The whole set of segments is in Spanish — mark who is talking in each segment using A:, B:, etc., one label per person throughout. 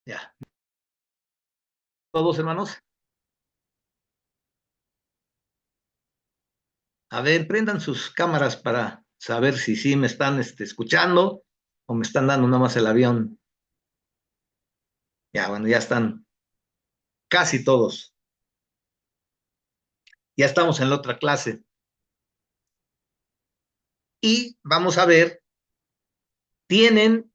A: Ya. ¿Todos, hermanos? A ver, prendan sus cámaras para saber si sí me están escuchando o me están dando nada más el avión. Ya, bueno, ya están casi todos. Ya estamos en la otra clase. Y vamos a ver, tienen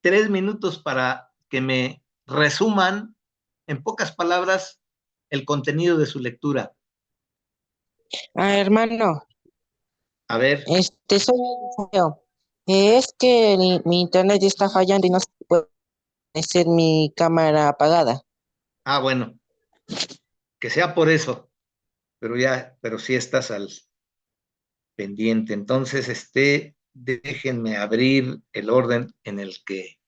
A: 3 minutos para que me resuman en pocas palabras el contenido de su lectura.
B: Hermano,
A: A ver,
B: soy Eliseo. Es que mi internet está fallando y no se puede hacer mi cámara apagada.
A: bueno, que sea por eso, pero sí estás al pendiente. Entonces, déjenme abrir el orden en el que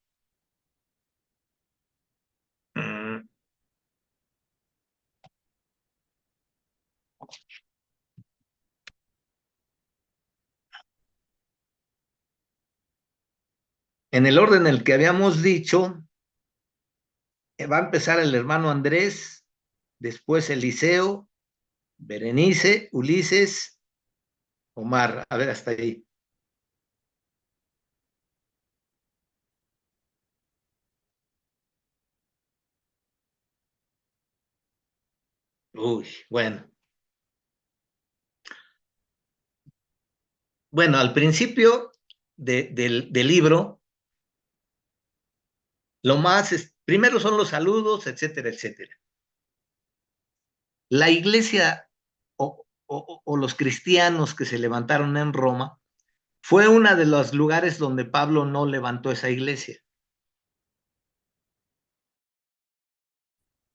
A: en el orden en el que habíamos dicho, va a empezar el hermano Andrés, después Eliseo, Berenice, Ulises, Omar. A ver, hasta ahí. Uy, bueno. Bueno, al principio del libro, lo más primero son los saludos, etcétera, etcétera. La iglesia o los cristianos que se levantaron en Roma fue uno de los lugares donde Pablo no levantó esa iglesia.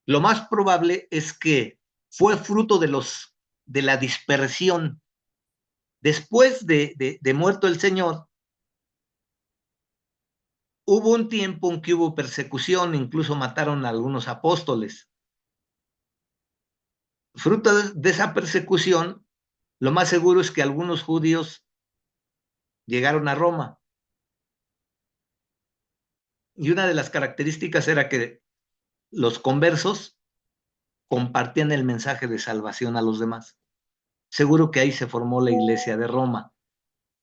A: Lo más probable es que fue fruto de la dispersión. Después de muerto el Señor, hubo un tiempo en que hubo persecución, incluso mataron a algunos apóstoles. Fruto de esa persecución, lo más seguro es que algunos judíos llegaron a Roma. Y una de las características era que los conversos compartían el mensaje de salvación a los demás. Seguro que ahí se formó la iglesia de Roma,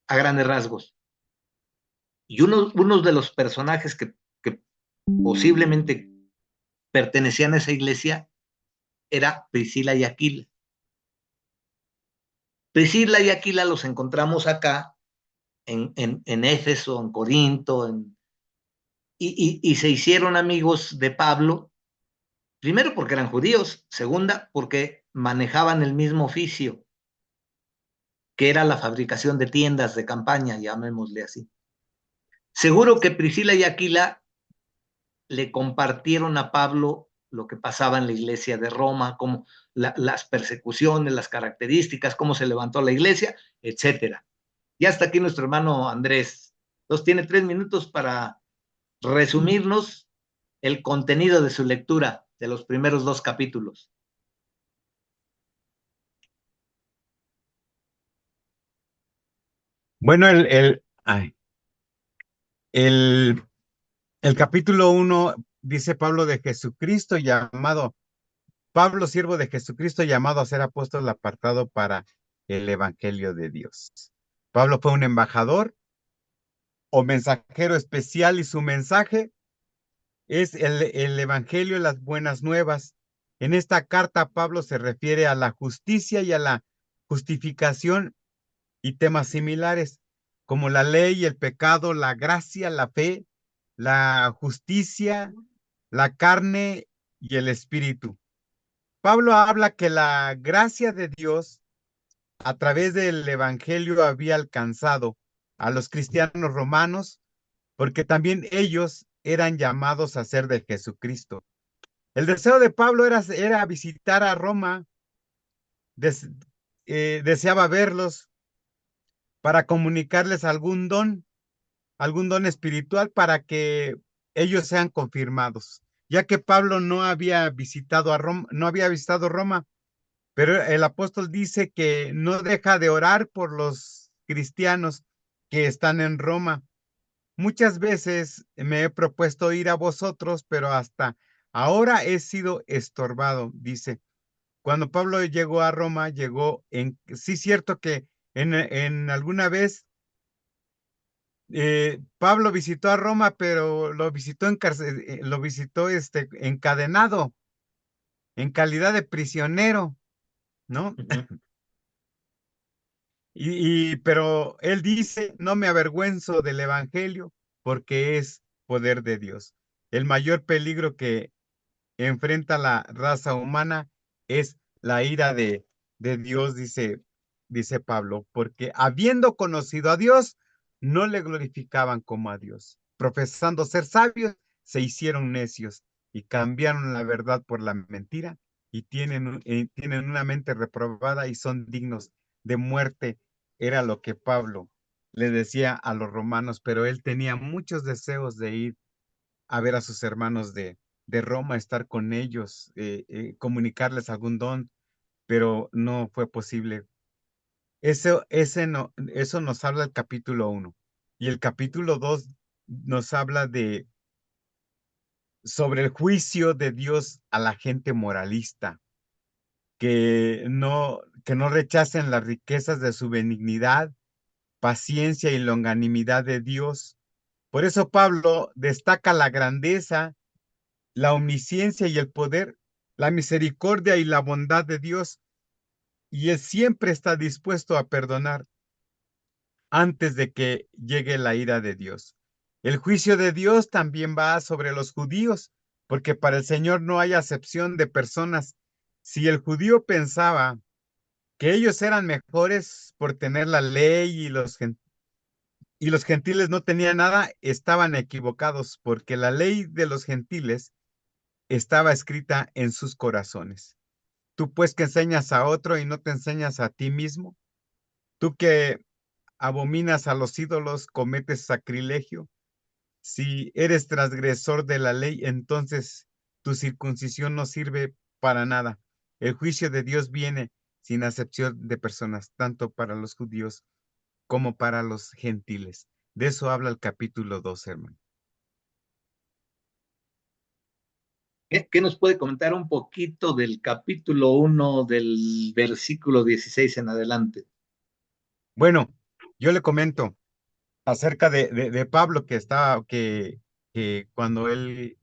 A: a grandes rasgos. Y uno de los personajes que posiblemente pertenecían a esa iglesia era Priscila y Aquila. Priscila y Aquila los encontramos acá en Éfeso, en Corinto, y se hicieron amigos de Pablo, primero porque eran judíos, segunda porque manejaban el mismo oficio, que era la fabricación de tiendas de campaña, llamémosle así. Seguro que Priscila y Aquila le compartieron a Pablo lo que pasaba en la iglesia de Roma, como las persecuciones, las características, cómo se levantó la iglesia, etcétera. Y hasta aquí nuestro hermano Andrés. Entonces tiene 3 minutos para resumirnos el contenido de su lectura de los primeros 2 capítulos.
C: Bueno, el capítulo 1 dice Pablo de Jesucristo llamado, Pablo siervo de Jesucristo llamado a ser apóstol apartado para el evangelio de Dios. Pablo fue un embajador o mensajero especial y su mensaje es el evangelio y las buenas nuevas. En esta carta Pablo se refiere a la justicia y a la justificación y temas similares como la ley, el pecado, la gracia, la fe, la justicia, la carne y el espíritu. Pablo habla que la gracia de Dios a través del evangelio había alcanzado a los cristianos romanos porque también ellos eran llamados a ser de Jesucristo. El deseo de Pablo era visitar a Roma, deseaba verlos para comunicarles algún don espiritual para que ellos sean confirmados, ya que Pablo no había visitado a Roma, no había visitado Roma, pero el apóstol dice que no deja de orar por los cristianos que están en Roma. muchas veces me he propuesto ir a vosotros, pero hasta ahora he sido estorbado, dice. Cuando Pablo llegó a Roma, sí, cierto que en alguna vez Pablo visitó a Roma, pero lo visitó encadenado, en calidad de prisionero, ¿no?
A: Ujú.
C: Pero él dice, no me avergüenzo del evangelio porque es poder de Dios. El mayor peligro que enfrenta la raza humana es la ira de Dios, dice Pablo, porque habiendo conocido a Dios, no le glorificaban como a Dios. Profesando ser sabios, se hicieron necios y cambiaron la verdad por la mentira y tienen una mente reprobada y son dignos de muerte. Era lo que Pablo le decía a los romanos, pero él tenía muchos deseos de ir a ver a sus hermanos de Roma, estar con ellos, comunicarles algún don, pero no fue posible. Eso nos habla el capítulo 1. Y el capítulo 2 nos habla sobre el juicio de Dios a la gente moralista, que no rechacen las riquezas de su benignidad, paciencia y longanimidad de Dios. Por eso Pablo destaca la grandeza, la omnisciencia y el poder, la misericordia y la bondad de Dios, y Él siempre está dispuesto a perdonar antes de que llegue la ira de Dios. El juicio de Dios también va sobre los judíos, porque para el Señor no hay acepción de personas. Si el judío pensaba que ellos eran mejores por tener la ley y los gentiles no tenían nada, estaban equivocados, porque la ley de los gentiles estaba escrita en sus corazones. Tú pues que enseñas a otro y no te enseñas a ti mismo. Tú que abominas a los ídolos, cometes sacrilegio. Si eres transgresor de la ley, entonces tu circuncisión no sirve para nada. El juicio de Dios viene sin acepción de personas, tanto para los judíos como para los gentiles. De eso habla el capítulo 2, hermano.
A: ¿Qué nos puede comentar un poquito del capítulo 1 del versículo 16 en adelante?
C: Bueno, yo le comento acerca de Pablo que cuando él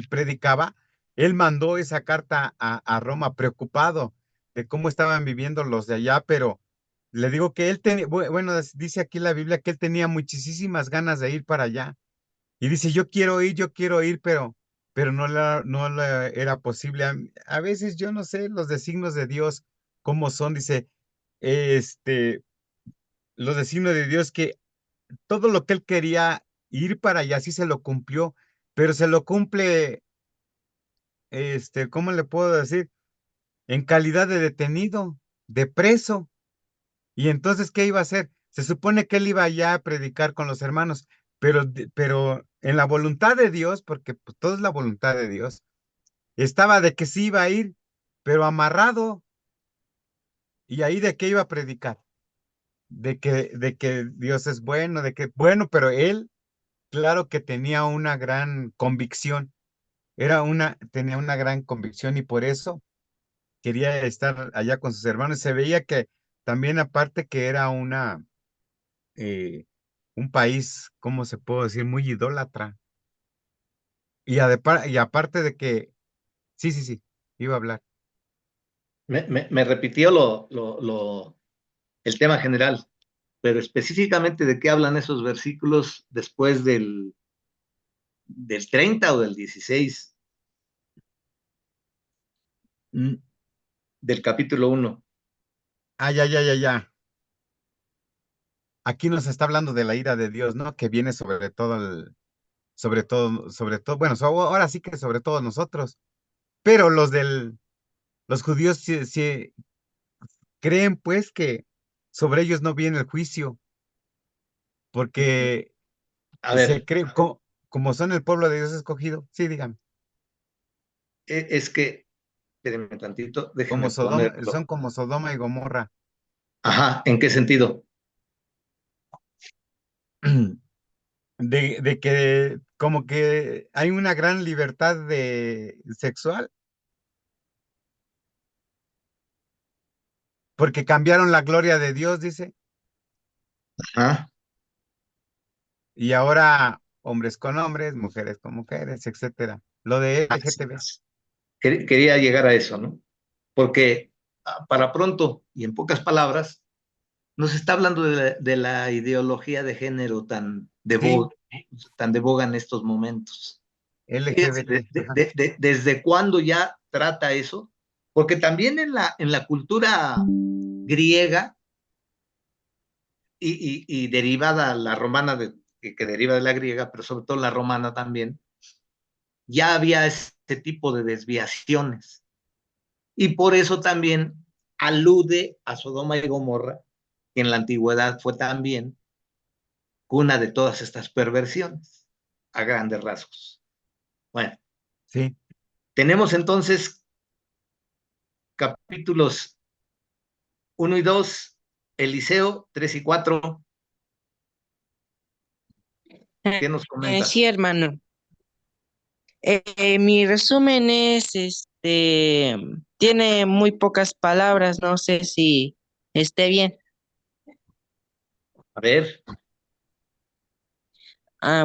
C: predicaba, él mandó esa carta a Roma preocupado de cómo estaban viviendo los de allá, pero le digo que él tenía, bueno, dice aquí la Biblia que él tenía muchísimas ganas de ir para allá. Y dice, yo quiero ir, pero no le era posible. A veces yo no sé los designios de Dios, cómo son, dice, este, los designios de Dios que todo lo que él quería ir para allá, sí se lo cumplió, pero se lo cumple, ¿cómo le puedo decir? En calidad de detenido, de preso. Y entonces, ¿qué iba a hacer? Se supone que él iba allá a predicar con los hermanos, pero en la voluntad de Dios, porque pues, todo es la voluntad de Dios, estaba de que sí iba a ir, pero amarrado. ¿Y ahí de qué iba a predicar? De que Dios es bueno, bueno, pero él, claro que tenía una gran convicción, tenía una gran convicción y por eso quería estar allá con sus hermanos. Se veía que también aparte que era eh, un país, ¿cómo se puede decir? Muy idólatra. Y aparte de que, sí, sí, sí, iba a hablar.
A: Me repitió el tema general, pero específicamente de qué hablan esos versículos después del 30 o del 16 del capítulo 1.
C: Ah, ya, ya, ya, ya. Aquí nos está hablando de la ira de Dios, ¿no? Que viene sobre todo, bueno, ahora sí que sobre todo nosotros. Pero los judíos sí creen pues que sobre ellos no viene el juicio, porque
A: A
C: se
A: ver,
C: cree, como son el pueblo de Dios escogido, sí, dígame,
A: es que, espérenme tantito,
C: como
A: déjenme
C: Sodoma,
A: ponerlo.
C: son como Sodoma y Gomorra.
A: Ajá, ¿en qué sentido?
C: de que como que hay una gran libertad de sexual, porque cambiaron la gloria de Dios, dice,
A: Ajá,
C: y ahora hombres con hombres, mujeres con mujeres, etcétera. Lo de
A: así
C: LGTB.
A: es. Quería llegar a eso, ¿no? Porque para pronto, y en pocas palabras, nos está hablando de la ideología de género
C: Sí,
A: tan de boga en estos momentos. Fíjense,
C: LGBT. Ajá.
A: ¿desde cuándo ya trata eso? Porque también en la cultura griega y derivada la romana, que deriva de la griega, pero sobre todo la romana también, ya había este tipo de desviaciones. Y por eso también alude a Sodoma y Gomorra, que en la antigüedad fue también cuna de todas estas perversiones, a grandes rasgos. Bueno,
C: Sí.
A: tenemos entonces capítulos 1 y 2, Eliseo 3 y 4. ¿Qué nos
B: Sí,
A: comentas?
B: hermano. Mi resumen es, tiene muy pocas palabras, no sé si esté bien.
A: A ver,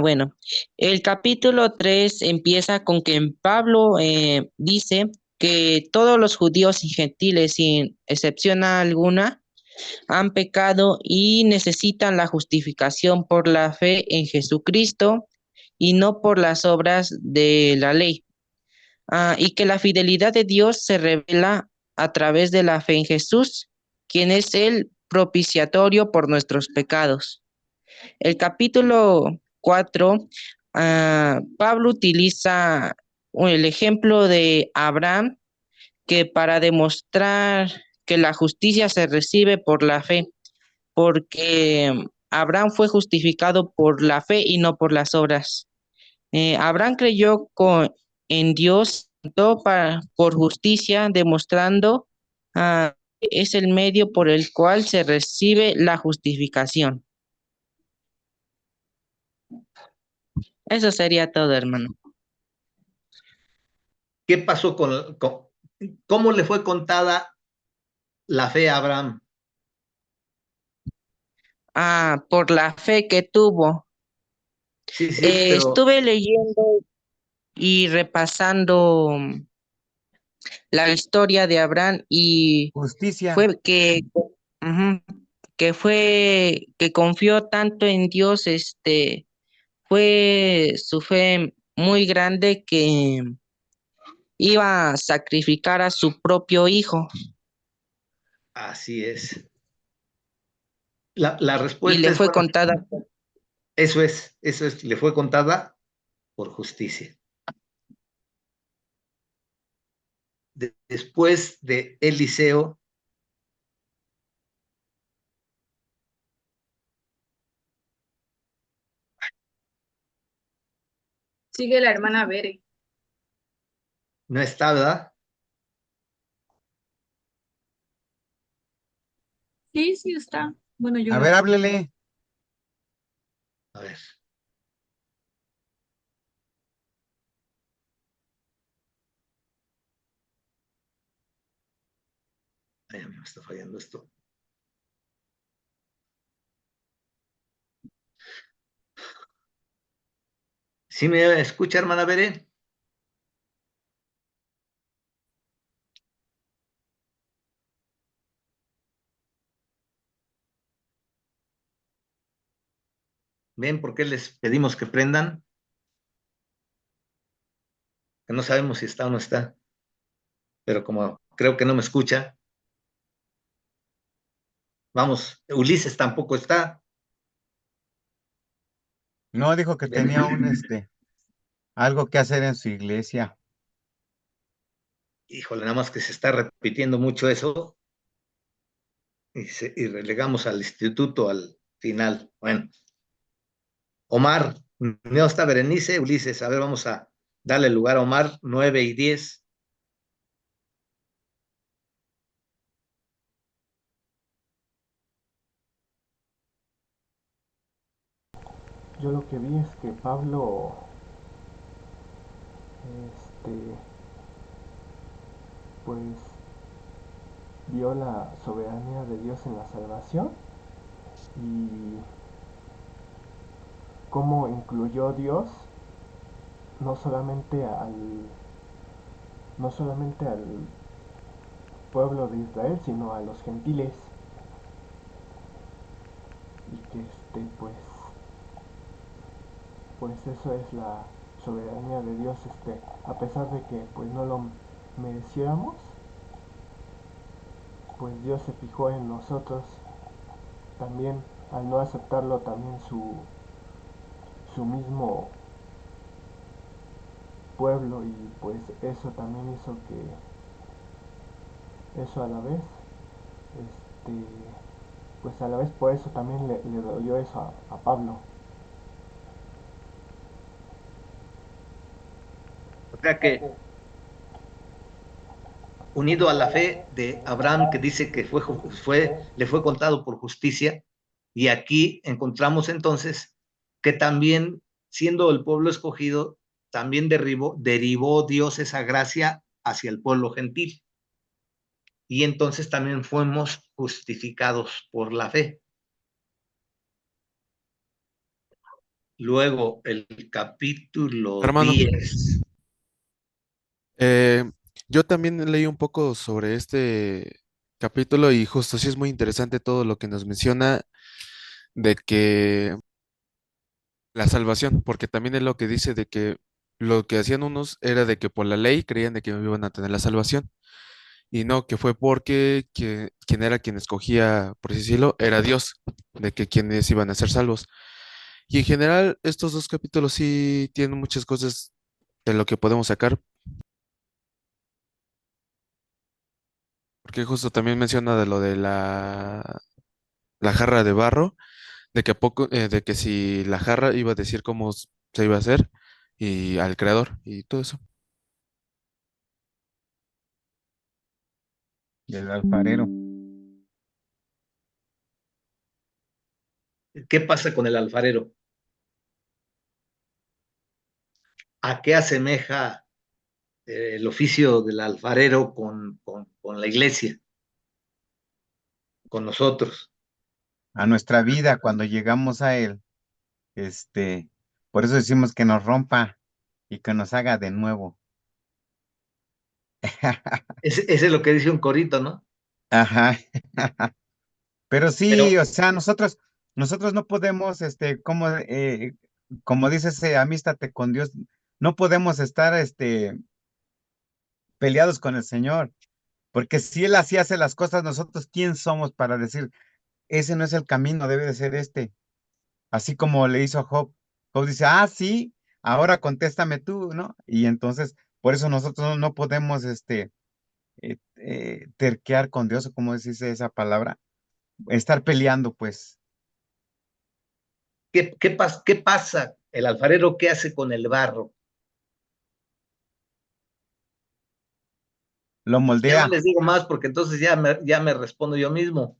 B: Bueno, el capítulo 3 empieza con que Pablo dice que todos los judíos y gentiles, sin excepción alguna, han pecado y necesitan la justificación por la fe en Jesucristo y no por las obras de la ley. Y que la fidelidad de Dios se revela a través de la fe en Jesús, quien es el propiciatorio por nuestros pecados. El capítulo 4, Pablo utiliza el ejemplo de Abraham, que para demostrar que la justicia se recibe por la fe, porque Abraham fue justificado por la fe y no por las obras. Abraham creyó en Dios por justicia, demostrando que es el medio por el cual se recibe la justificación. Eso sería todo, hermano.
A: ¿qué pasó cómo le fue contada la fe a Abraham?
B: Por la fe que tuvo.
A: Sí, sí, pero
B: Estuve leyendo y repasando la historia de Abraham y
C: Justicia.
B: fue ujú, que confió tanto en Dios, fue su fe muy grande que iba a sacrificar a su propio hijo
A: así es. La
B: y
A: respuesta
B: le
A: es,
B: fue
A: bueno,
B: contada.
A: eso es, le fue contada por justicia. Después de Eliseo,
D: Sigue la hermana Bere.
A: no está, ¿verdad?
D: Sí, sí está. Bueno, yo
C: A
D: la
C: ver,
D: puse.
C: háblele.
A: A ver, ay, me está fallando esto. ¿Sí me escucha, hermana Bere? ¿Ven por qué les pedimos que prendan? Que no sabemos si está o no está, pero como creo que no me escucha, vamos, Ulises tampoco está.
C: No, dijo que
A: ¿Ven?
C: tenía algo que hacer en su iglesia.
A: Híjole, nada más que se está repitiendo mucho eso y relegamos al instituto al final. Bueno, Omar, no está Berenice, Ulises, a ver, vamos a darle lugar a Omar, 9 y 10.
E: yo lo que vi es que Pablo, este, pues vio la soberanía de Dios en la salvación y cómo incluyó Dios no solamente al no solamente al pueblo de Israel, sino a los gentiles y que pues eso es la soberanía de Dios, a pesar de que pues no lo mereciéramos, pues Dios se fijó en nosotros también al no aceptarlo también su mismo pueblo y pues eso también hizo que eso a la vez este pues a la vez por eso también le dolió eso a Pablo.
A: O sea que unido a la fe de Abraham, que dice que le fue contado por justicia, y aquí encontramos entonces que también, siendo el pueblo escogido, también derivó Dios esa gracia hacia el pueblo gentil. Y entonces también fuimos justificados por la fe. Luego, el capítulo
F: Hermano,
A: 10.
F: eh, yo también leí un poco sobre este capítulo y justo sí es muy interesante todo lo que nos menciona de que la salvación, porque también es lo que dice de que lo que hacían unos era de que por la ley creían de que iban a tener la salvación y no, que fue porque quien era quien escogía, por así decirlo, era Dios, de que quienes iban a ser salvos. Y en general, estos dos capítulos sí tienen muchas cosas de lo que podemos sacar, porque justo también menciona de lo de la jarra de barro, de que a poco, de que si la jarra iba a decir cómo se iba a hacer y al creador y todo eso.
C: Del alfarero.
A: ¿Qué pasa con el alfarero? ¿A qué asemeja el oficio del alfarero con la iglesia, con nosotros?
C: A nuestra vida cuando llegamos a Él, este, por eso decimos que nos rompa y que nos haga de nuevo.
A: Ese es lo que dice un corito, ¿no?
C: Ajá. Pero
A: Pero
C: sí, o sea, nosotros no podemos, como dice ese, amístate con Dios, no podemos estar, peleados con el Señor, porque si Él así hace las cosas, nosotros, ¿quién somos para decir, ese no es el camino, debe de ser este? Así como le hizo a Job. Job dice, ah, sí, ahora contéstame tú, ¿no? Y entonces, por eso nosotros no podemos, terquear con Dios, o como dice esa palabra, estar peleando, pues,
A: ¿qué pasa? El alfarero, ¿qué hace con el barro?
C: lo
A: Ya no
C: moldea.
A: les digo más porque entonces ya me respondo yo mismo.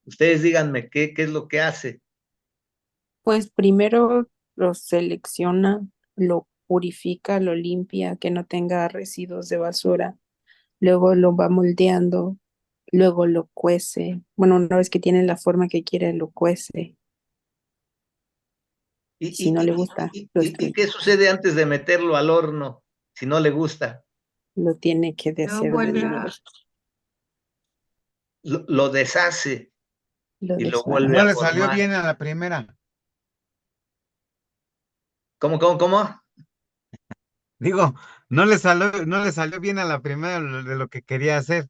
A: Ustedes díganme qué es lo que hace.
G: Pues primero lo selecciona, lo purifica, lo limpia, que no tenga residuos de basura. Luego lo va moldeando, luego lo cuece. Bueno, una vez que tiene la forma que quiere, lo cuece.
A: ¿Y,
G: Si no le
A: y,
G: gusta, lo destruye.
A: qué sucede antes de meterlo al horno si no le gusta?
G: Lo tiene que
D: Luego
G: deshacer de
D: vuelve
G: nuevo.
A: Lo deshace
G: Lo
A: y lo
G: desbarra.
A: vuelve
C: No
A: a
C: le salió
A: formar.
C: bien a la primera.
A: ¿Cómo?
C: Digo, no le salió bien a la primera de lo que quería hacer.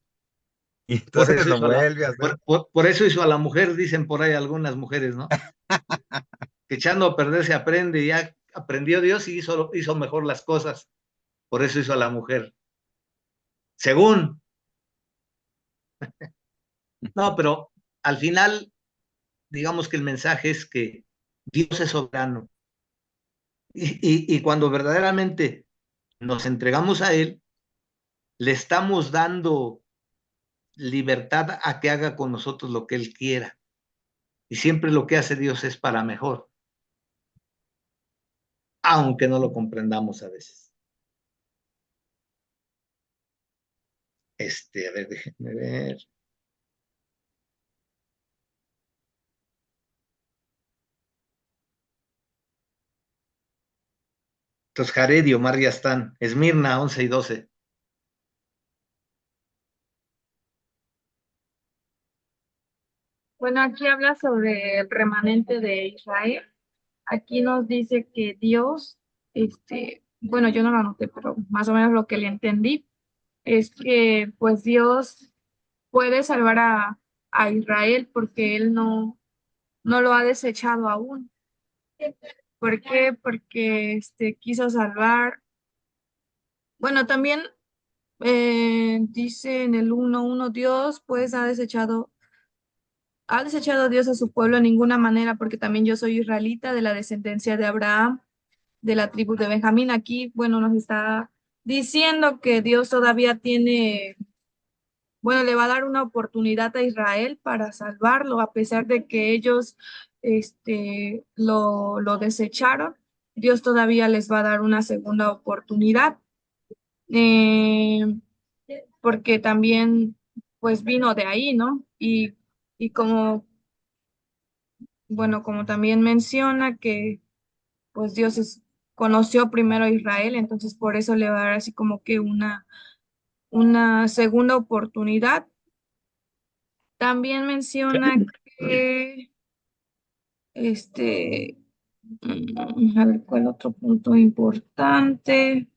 C: Y
A: Por
C: entonces
A: eso
C: lo
A: hizo a la,
C: vuelve a hacer.
A: por eso hizo a la mujer, dicen por ahí algunas mujeres, ¿no? Que echando a perder se aprende, y ya aprendió Dios y hizo mejor las cosas. Por eso hizo a la mujer. Según, no, pero al final, digamos que el mensaje es que Dios es soberano. Y cuando verdaderamente nos entregamos a Él, le estamos dando libertad a que haga con nosotros lo que Él quiera. Y siempre lo que hace Dios es para mejor. aunque no lo comprendamos a veces. A ver, déjenme ver. Entonces, Jared y Omar ya están. Esmirna, 11 y 12.
D: Bueno, aquí habla sobre el remanente de Israel. Aquí nos dice que Dios, bueno, yo no lo anoté, pero más o menos lo que le entendí es que pues Dios puede salvar a Israel porque Él no lo ha desechado aún. ¿Por qué? Porque quiso salvar. Bueno, también dice en el 1:1, Dios pues ha desechado Dios a su pueblo en ninguna manera, porque también yo soy israelita de la descendencia de Abraham, de la tribu de Benjamín. Aquí, bueno, nos está diciendo que Dios todavía tiene, bueno, le va a dar una oportunidad a Israel para salvarlo, a pesar de que ellos lo desecharon. Dios todavía les va a dar una segunda oportunidad, eh, porque también, pues, vino de ahí, ¿no? Y como, bueno, como también menciona que, pues, conoció primero a Israel, entonces por eso le va a dar así como que una segunda oportunidad. También menciona que, a ver, ¿cuál otro punto importante?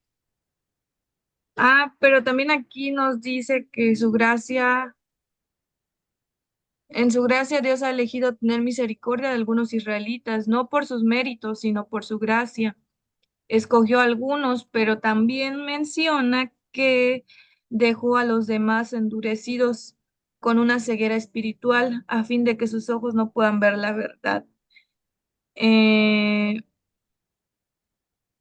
D: Pero también aquí nos dice que en su gracia Dios ha elegido tener misericordia de algunos israelitas, no por sus méritos, sino por su gracia. Escogió a algunos, pero también menciona que dejó a los demás endurecidos con una ceguera espiritual a fin de que sus ojos no puedan ver la verdad. Eh,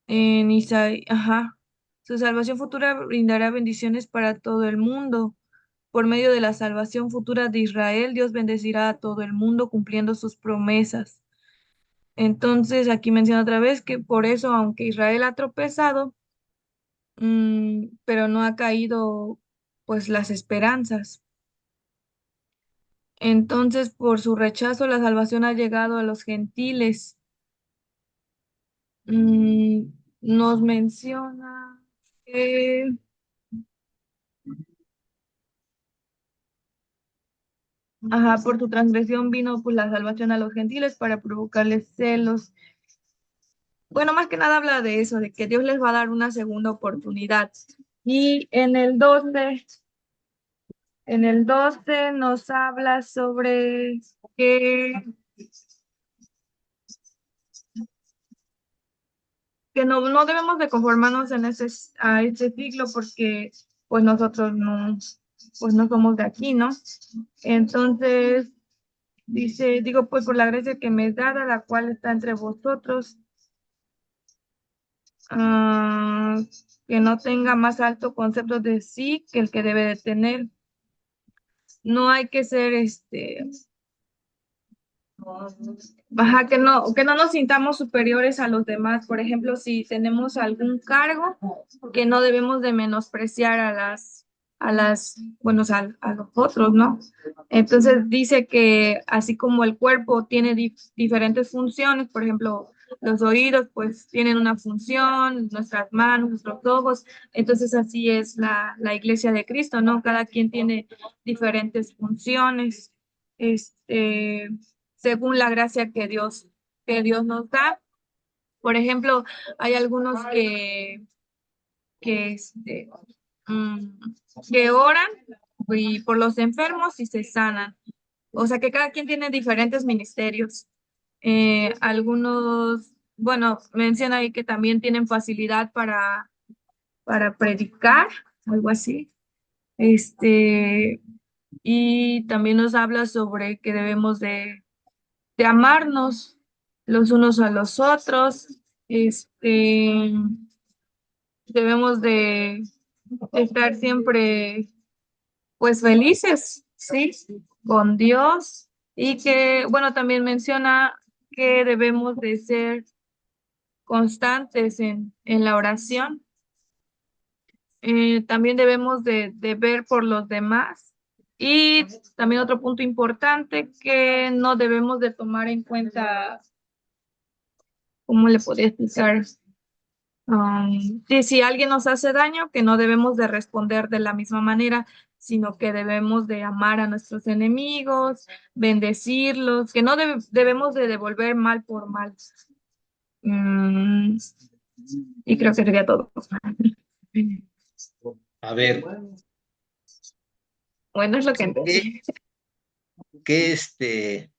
D: en Isaías, ajá. Su salvación futura brindará bendiciones para todo el mundo. Por medio de la salvación futura de Israel, Dios bendecirá a todo el mundo cumpliendo sus promesas. Entonces, aquí menciona otra vez que por eso, aunque Israel ha tropezado, pero no ha caído, pues, las esperanzas. Entonces, por su rechazo, la salvación ha llegado a los gentiles. Mm, Nos menciona que, ajá, por tu transgresión vino pues la salvación a los gentiles para provocarles celos. Bueno, más que nada habla de eso, de que Dios les va a dar una segunda oportunidad. Y en el 12 nos habla sobre que no debemos de conformarnos a este siglo porque pues nosotros pues no somos de aquí, ¿no? Entonces digo pues por la gracia que me es dada, la cual está entre vosotros, ah, que no tenga más alto concepto de sí que el que debe de tener. No hay que ser ajá, que no nos sintamos superiores a los demás. Por ejemplo, si tenemos algún cargo, que no debemos de menospreciar bueno, a los otros, ¿no? Entonces dice que así como el cuerpo tiene diferentes funciones, por ejemplo, los oídos pues tienen una función, nuestras manos, nuestros ojos, entonces así es la iglesia de Cristo, ¿no? Cada quien tiene diferentes funciones. Según la gracia que Dios nos da. Por ejemplo, hay algunos que, este, mm, que oran y por los enfermos y se sanan. O sea que cada quien tiene diferentes ministerios. Algunos, bueno, menciona ahí que también tienen facilidad para predicar, algo así. Y también nos habla sobre que debemos de amarnos los unos a los otros. Debemos de estar siempre pues felices, ¿sí? Con Dios y que, bueno, también menciona que debemos de ser constantes en la oración. También debemos de ver por los demás. Y también otro punto importante que no debemos de tomar en cuenta, ¿cómo le podría explicar? Que si alguien nos hace daño, que no debemos de responder de la misma manera, sino que debemos de amar a nuestros enemigos, bendecirlos, que no debemos de devolver mal por mal. Y creo que sería todo.
A: A ver,
D: Bueno, es lo que entendí.
A: ¿qué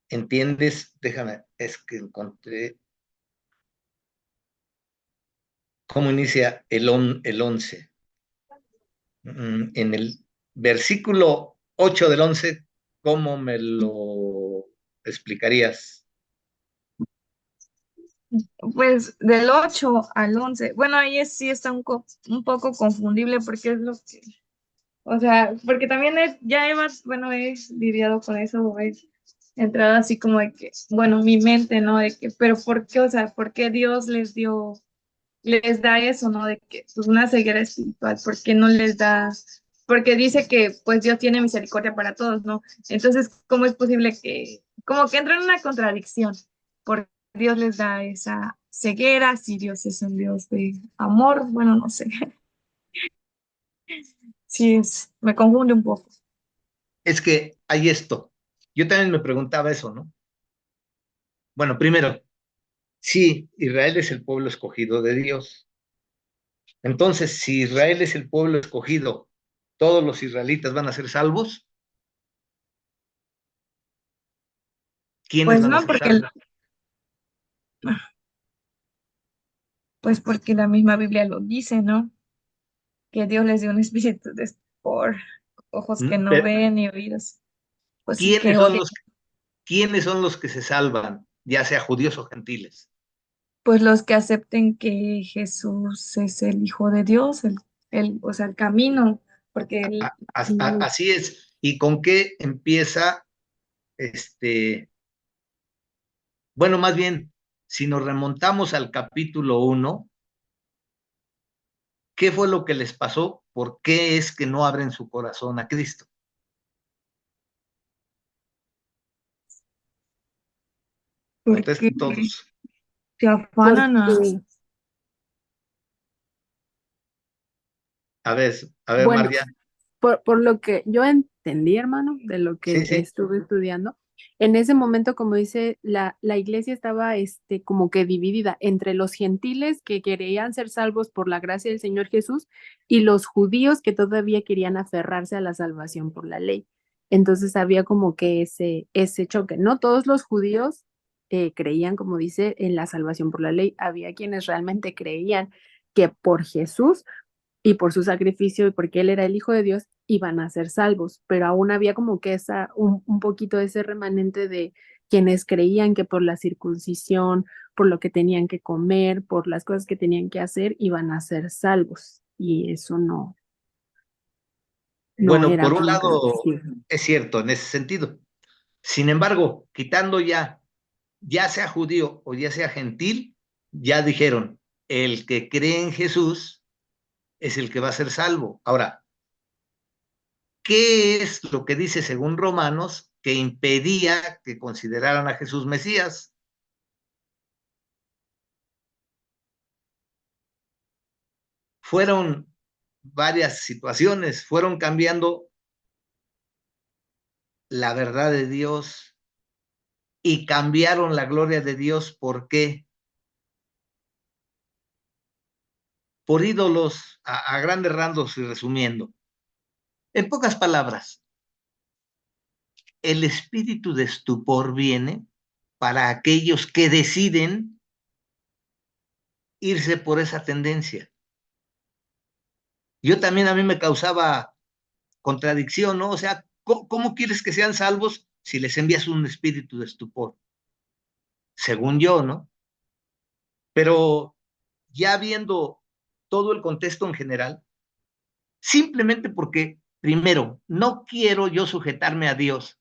A: entiendes? Déjame, es que encontré cómo inicia el 11. En el versículo 8 del 11, ¿cómo me lo explicarías?
D: Pues del 8 al 11. Bueno, ahí sí está un poco confundible porque es lo que, o sea, porque también ya bueno, he lidiado con eso, he entrado así como de que, bueno, mi mente, ¿no? De que, pero ¿por qué? O sea, ¿por qué Dios les da eso, ¿no? De que, pues una ceguera espiritual, ¿por qué no les da? Porque dice que, pues Dios tiene misericordia para todos, ¿no? Entonces, ¿cómo es posible como que entra en una contradicción? Porque Dios les da esa ceguera, si Dios es un Dios de amor, bueno, no sé. Sí, me confunde un poco.
A: Es que hay esto. Yo también me preguntaba eso, ¿no? Bueno, primero, sí, Israel es el pueblo escogido de Dios. Entonces, si Israel es el pueblo escogido, ¿todos los israelitas van a ser salvos? ¿Quiénes
D: Pues
A: van a
D: no,
A: ser salvos?
D: pues porque la misma Biblia lo dice, ¿no? Que Dios les dio un espíritu por ojos que no
A: Pero,
D: ven ni oídos, pues sí
A: ¿quiénes
D: que
A: son
D: odian.
A: los que se salvan, ya sea judíos o gentiles?
D: Pues los que acepten que Jesús es el Hijo de Dios, o sea, el camino, porque
A: Así es. ¿Y con qué empieza bueno, más bien, si nos remontamos al capítulo 1, ¿qué fue lo que les pasó? ¿Por qué es que no abren su corazón a Cristo?
D: porque
A: Contesten todos.
D: se afanan
G: Porque,
A: A ver,
G: bueno,
A: María.
G: por lo que yo entendí, hermano, de lo
A: Sí,
G: que
A: sí.
G: estuve estudiando, en ese momento, como dice, la iglesia estaba como que dividida entre los gentiles que querían ser salvos por la gracia del Señor Jesús y los judíos que todavía querían aferrarse a la salvación por la ley. Entonces había como que ese choque. No todos los judíos creían, como dice, en la salvación por la ley. Había quienes realmente creían que por Jesús y por su sacrificio y porque él era el Hijo de Dios, iban a ser salvos, pero aún había como que un poquito ese remanente de quienes creían que por la circuncisión, por lo que tenían que comer, por las cosas que tenían que hacer, iban a ser salvos. Y eso no
A: Bueno,
G: era
A: por un
G: como que
A: lado,
G: sí.
A: es cierto en ese sentido. Sin embargo, quitando ya sea judío o ya sea gentil, ya dijeron, el que cree en Jesús es el que va a ser salvo. Ahora, ¿qué es lo que dice según Romanos que impedía que consideraran a Jesús Mesías? Fueron varias situaciones, fueron cambiando la verdad de Dios y cambiaron la gloria de Dios. ¿Por qué? Por ídolos, a grandes rasgos y resumiendo. En pocas palabras, el espíritu de estupor viene para aquellos que deciden irse por esa tendencia. Yo también, a mí me causaba contradicción, ¿no? O sea, ¿cómo quieres que sean salvos si les envías un espíritu de estupor? Según yo, ¿no? Pero ya viendo todo el contexto en general, simplemente porque, primero, no quiero yo sujetarme a Dios,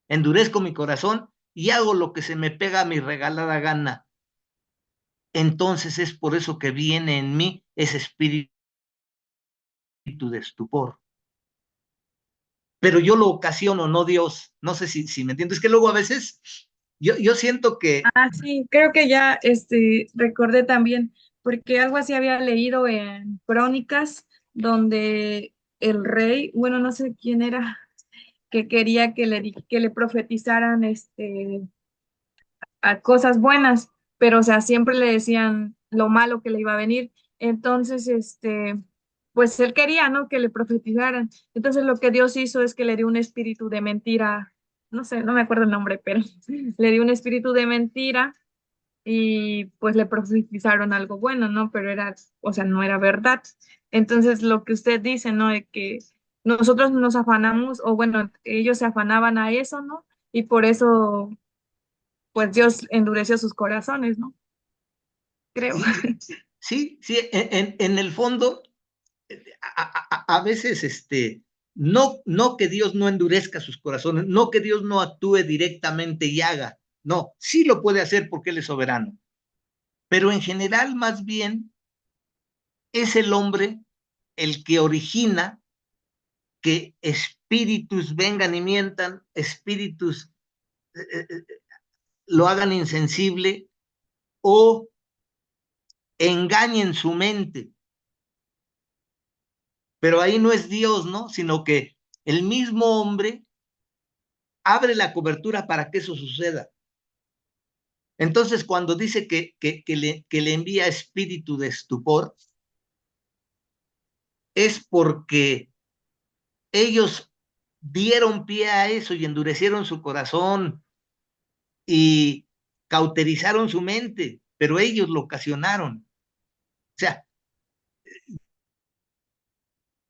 A: endurezco mi corazón y hago lo que se me pega a mi regalada gana. entonces es por eso que viene en mí ese espíritu de estupor. Pero yo lo ocasiono, no Dios. No sé si me entiendes. Es que luego a veces yo siento que...
D: Ah, sí, creo que ya recordé también, porque algo así había leído en Crónicas, donde el rey, bueno, no sé quién era, que quería que le profetizaran a cosas buenas, pero o sea, siempre le decían lo malo que le iba a venir. Entonces, pues él quería, ¿no? Que le profetizaran. Entonces lo que Dios hizo es que le dio un espíritu de mentira, no sé, no me acuerdo el nombre, pero le dio un espíritu de mentira y pues le profetizaron algo bueno, ¿no? Pero era, o sea, no era verdad. Entonces lo que usted dice, ¿no? De que nosotros nos afanamos, o bueno, ellos se afanaban a eso, ¿no? Y por eso pues Dios endureció sus corazones, ¿no? Creo.
A: Sí, sí, en el fondo, a veces, no que Dios no endurezca sus corazones, no que Dios no actúe directamente y haga, no, sí lo puede hacer porque Él es soberano, pero en general más bien es el hombre el que origina que espíritus vengan y mientan, espíritus lo hagan insensible o engañen su mente. Pero ahí no es Dios, ¿no? Sino que el mismo hombre abre la cobertura para que eso suceda. Entonces, cuando dice que le envía espíritu de estupor, es porque ellos dieron pie a eso y endurecieron su corazón y cauterizaron su mente, pero ellos lo ocasionaron. O sea,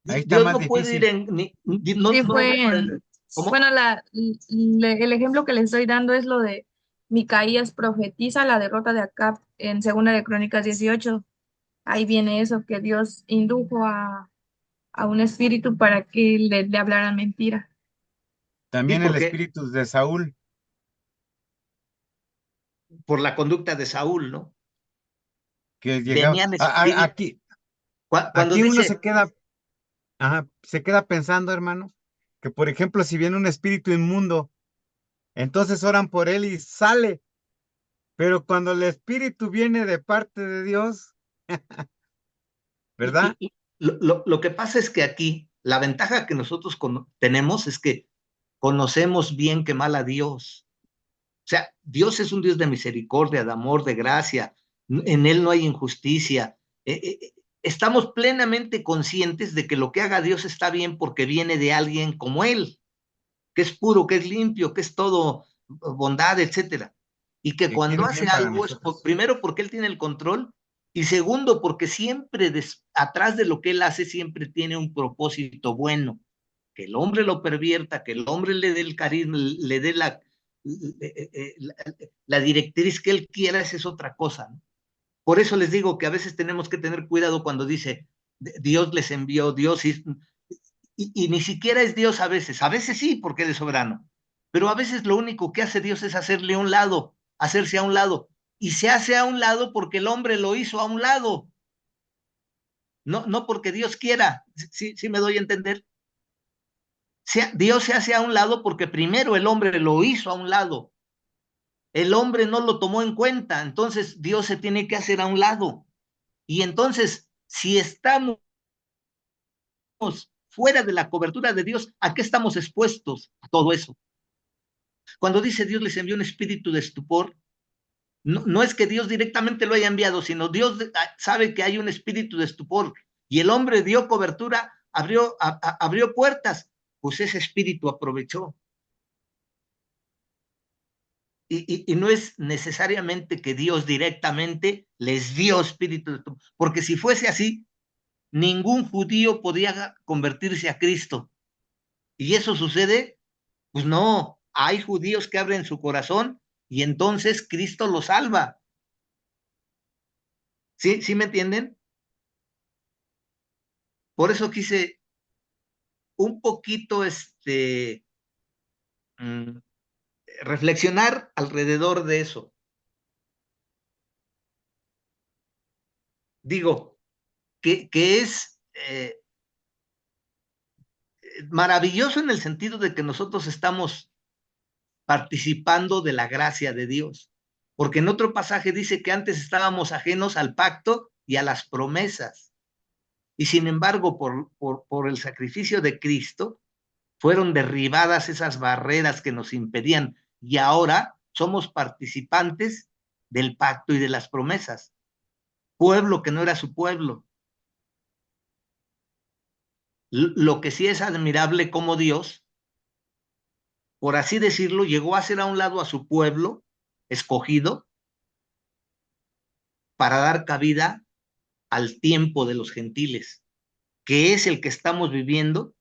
C: Ahí está
A: Dios
C: más
A: no puede ir
C: difícil.
A: en...
D: Sí,
A: no, ¿cómo?
D: bueno, el ejemplo que le estoy dando es lo de Micaías profetiza la derrota de Acab en Segunda de Crónicas 18. Ahí viene eso, que Dios indujo a un espíritu para que le hablaran mentira.
A: Sí,
C: También el
A: porque
C: espíritu de Saúl,
A: por la conducta de Saúl, ¿no?
C: que llegaba.
A: Venían espíritus. Cuando
C: Aquí uno
A: dice,
C: se queda pensando, hermano, que por ejemplo, si viene un espíritu inmundo, entonces oran por él y sale. Pero cuando el espíritu viene de parte de Dios, ¿verdad?
A: lo que pasa es que aquí la ventaja que nosotros tenemos es que conocemos bien que mal a Dios. O sea, Dios es un Dios de misericordia, de amor, de gracia. En Él no hay injusticia. Estamos plenamente conscientes de que lo que haga Dios está bien porque viene de alguien como Él, que es puro, que es limpio, que es todo bondad, etcétera. Y que
C: Que
A: cuando
C: quiere
A: hace
C: bien para
A: algo es
C: nosotros.
A: primero porque Él tiene el control y segundo porque siempre atrás de lo que Él hace siempre tiene un propósito bueno. Que el hombre lo pervierta, que el hombre le dé el carisma, le dé la directriz que él quiera, esa es otra cosa, ¿no? Por eso les digo que a veces tenemos que tener cuidado cuando dice Dios les envió, Dios y ni siquiera es Dios a veces sí, porque Él es soberano, pero a veces lo único que hace Dios es hacerle a un lado, hacerse a un lado, y se hace a un lado porque el hombre lo hizo a un lado, no porque Dios quiera, sí me doy a entender. Dios se hace a un lado porque primero el hombre lo hizo a un lado. El hombre no lo tomó en cuenta, entonces Dios se tiene que hacer a un lado. Y entonces, si estamos fuera de la cobertura de Dios, ¿a qué estamos expuestos? A todo eso. Cuando dice Dios les envió un espíritu de estupor, no es que Dios directamente lo haya enviado, sino Dios sabe que hay un espíritu de estupor y el hombre dio cobertura, abrió puertas, pues ese espíritu aprovechó. Y no es necesariamente que Dios directamente les dio espíritu de estupor, porque si fuese así, ningún judío podía convertirse a Cristo. Y eso sucede, pues no, hay judíos que abren su corazón y entonces Cristo los salva. ¿Sí me entienden? Por eso quise un poquito mm, reflexionar alrededor de eso. digo, que es maravilloso en el sentido de que nosotros estamos participando de la gracia de Dios. Porque en otro pasaje dice que antes estábamos ajenos al pacto y a las promesas. Y sin embargo, por el sacrificio de Cristo, fueron derribadas esas barreras que nos impedían. Y ahora somos participantes del pacto y de las promesas. Pueblo que no era su pueblo. Lo que sí es admirable como Dios, por así decirlo, llegó a hacer a un lado a su pueblo escogido para dar cabida al tiempo de los gentiles, que es el que estamos viviendo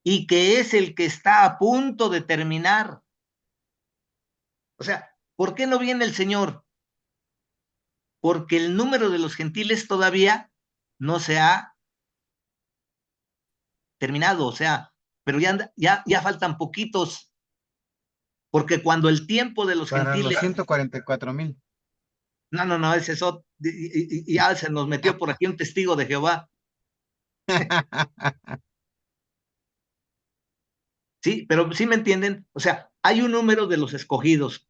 A: y que es el que está a punto de terminar. O sea, ¿por qué no viene el Señor? Porque el número de los gentiles todavía no se ha terminado, o sea, pero ya faltan poquitos, porque cuando el tiempo de los
C: Para los
A: gentiles...
C: 144,000.
A: No, ese es otro, y ya se nos metió por aquí un testigo de Jehová. Sí, pero sí me entienden, o sea, hay un número de los escogidos,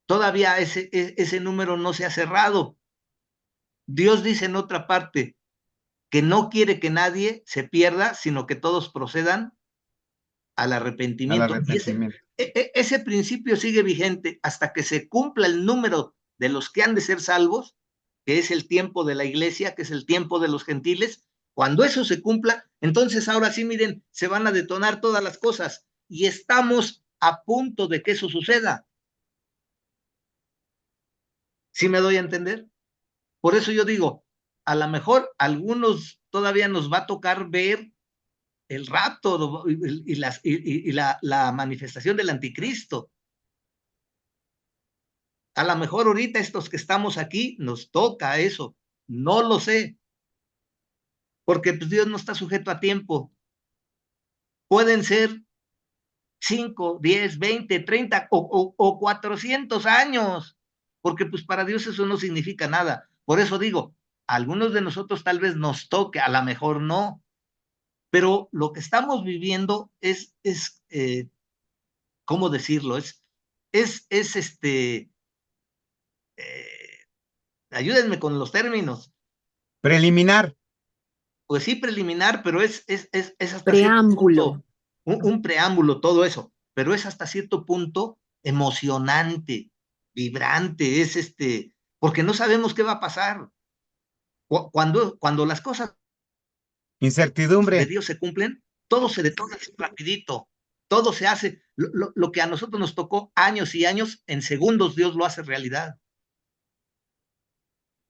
A: todavía ese número no se ha cerrado. Dios dice en otra parte que no quiere que nadie se pierda, sino que todos procedan al
C: Al
A: arrepentimiento. Y
C: arrepentimiento.
A: ese principio sigue vigente hasta que se cumpla el número de los que han de ser salvos, que es el tiempo de la iglesia, que es el tiempo de los gentiles. Cuando eso se cumpla, entonces ahora sí, miren, se van a detonar todas las cosas y estamos a punto de que eso suceda. ¿Sí me doy a entender? Por eso yo digo, a lo mejor algunos todavía nos va a tocar ver el rapto y la manifestación del anticristo. A lo mejor ahorita estos que estamos aquí nos toca eso, no lo sé, porque pues Dios no está sujeto a tiempo. Pueden ser 5, 10, 20, 30 o 400 años, porque pues para Dios eso no significa nada. Por eso digo, a algunos de nosotros tal vez nos toque, a lo mejor no, pero lo que estamos viviendo es ¿cómo decirlo? Es ayúdenme con los términos.
C: Preliminar.
A: Pues sí, preliminar, pero es hasta cierto
G: Preámbulo.
A: punto, un preámbulo, todo eso, pero es hasta cierto punto emocionante, vibrante, porque no sabemos qué va a pasar. Cuando las cosas de
C: Incertidumbre.
A: Dios se cumplen, todo se detona así rapidito, todo se hace, lo que a nosotros nos tocó años y años, en segundos Dios lo hace realidad.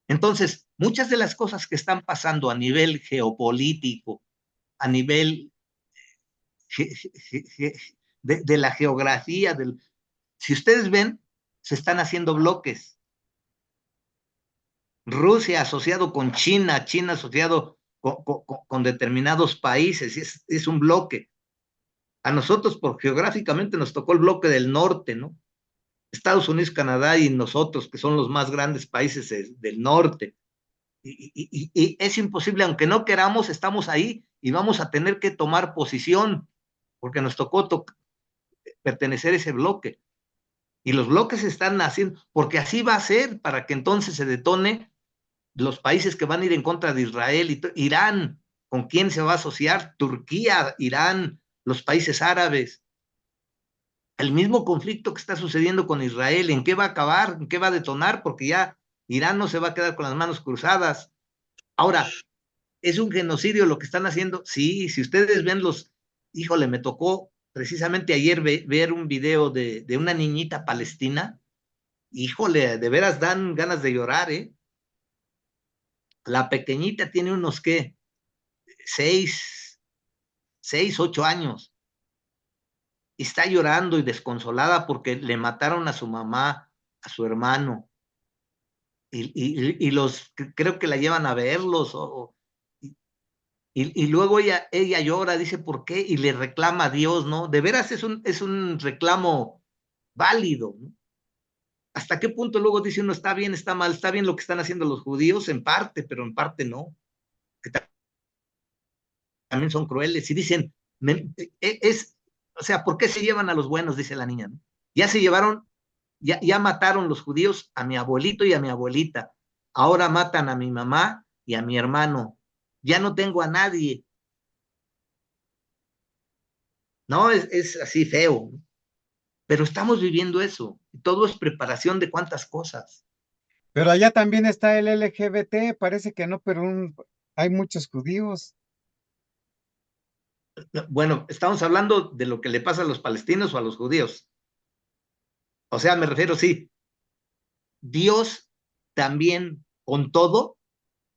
A: Entonces, muchas de las cosas que están pasando a nivel geopolítico, a nivel de la geografía, si ustedes ven, se están haciendo bloques. Rusia asociado con China, China asociado con determinados países, es un bloque. A nosotros, geográficamente, nos tocó el bloque del norte, ¿no? Estados Unidos, Canadá y nosotros, que son los más grandes países del norte. Y es imposible, aunque no queramos, estamos ahí y vamos a tener que tomar posición, porque nos tocó pertenecer a ese bloque. Y los bloques están haciendo, porque así va a ser, para que entonces se detone los países que van a ir en contra de Israel, Irán, ¿con quién se va a asociar? Turquía, Irán, los países árabes. El mismo conflicto que está sucediendo con Israel, ¿en qué va a acabar? ¿En qué va a detonar? Porque ya Irán no se va a quedar con las manos cruzadas. Ahora, ¿es un genocidio lo que están haciendo? Sí, si ustedes ven híjole, me tocó precisamente ayer ver un video de una niñita palestina. Híjole, de veras dan ganas de llorar, ¿eh? La pequeñita tiene unos, ¿qué? 6, 8 años. Y está llorando y desconsolada porque le mataron a su mamá, a su hermano. Y creo que la llevan a verlos. Y luego ella llora, dice, ¿por qué? Y le reclama a Dios, ¿no? De veras es un reclamo válido, ¿no? ¿Hasta qué punto luego dice uno está bien, está mal? Está bien lo que están haciendo los judíos en parte, pero en parte no, que también son crueles y dicen, o sea, ¿por qué se llevan a los buenos? Dice la niña, ¿no? Ya se llevaron, ya mataron los judíos a mi abuelito y a mi abuelita, ahora matan a mi mamá y a mi hermano, ya no tengo a nadie, no, es así feo, ¿no? Pero estamos viviendo eso, y todo es preparación de cuántas cosas.
C: Pero allá también está el LGBT, parece que no, pero hay muchos judíos.
A: Bueno, estamos hablando de lo que le pasa a los palestinos o a los judíos. O sea, me refiero, sí, Dios también con todo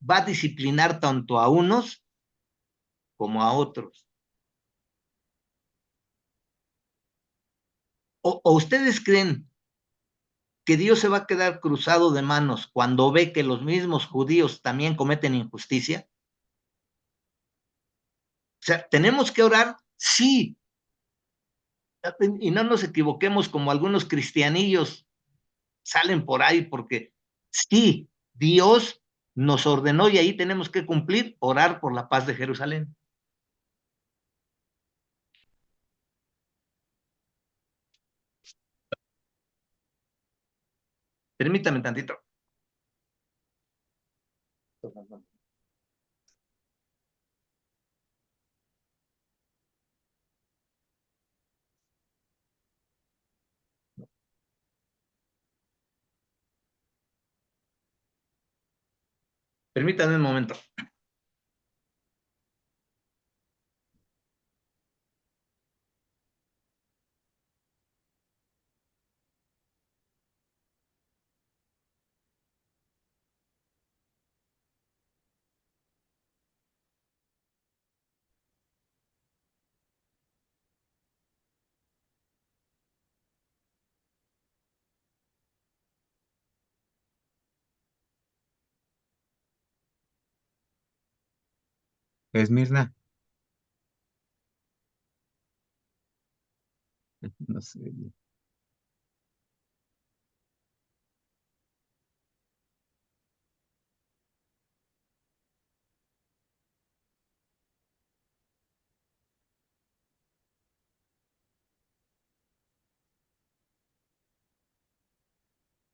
A: va a disciplinar tanto a unos como a otros. ¿O ustedes creen que Dios se va a quedar cruzado de manos cuando ve que los mismos judíos también cometen injusticia? O sea, tenemos que orar, sí, y no nos equivoquemos como algunos cristianillos salen por ahí, porque sí, Dios nos ordenó y ahí tenemos que cumplir, orar por la paz de Jerusalén. Permítame tantito. Permítame un momento.
C: Esmirna, no sé.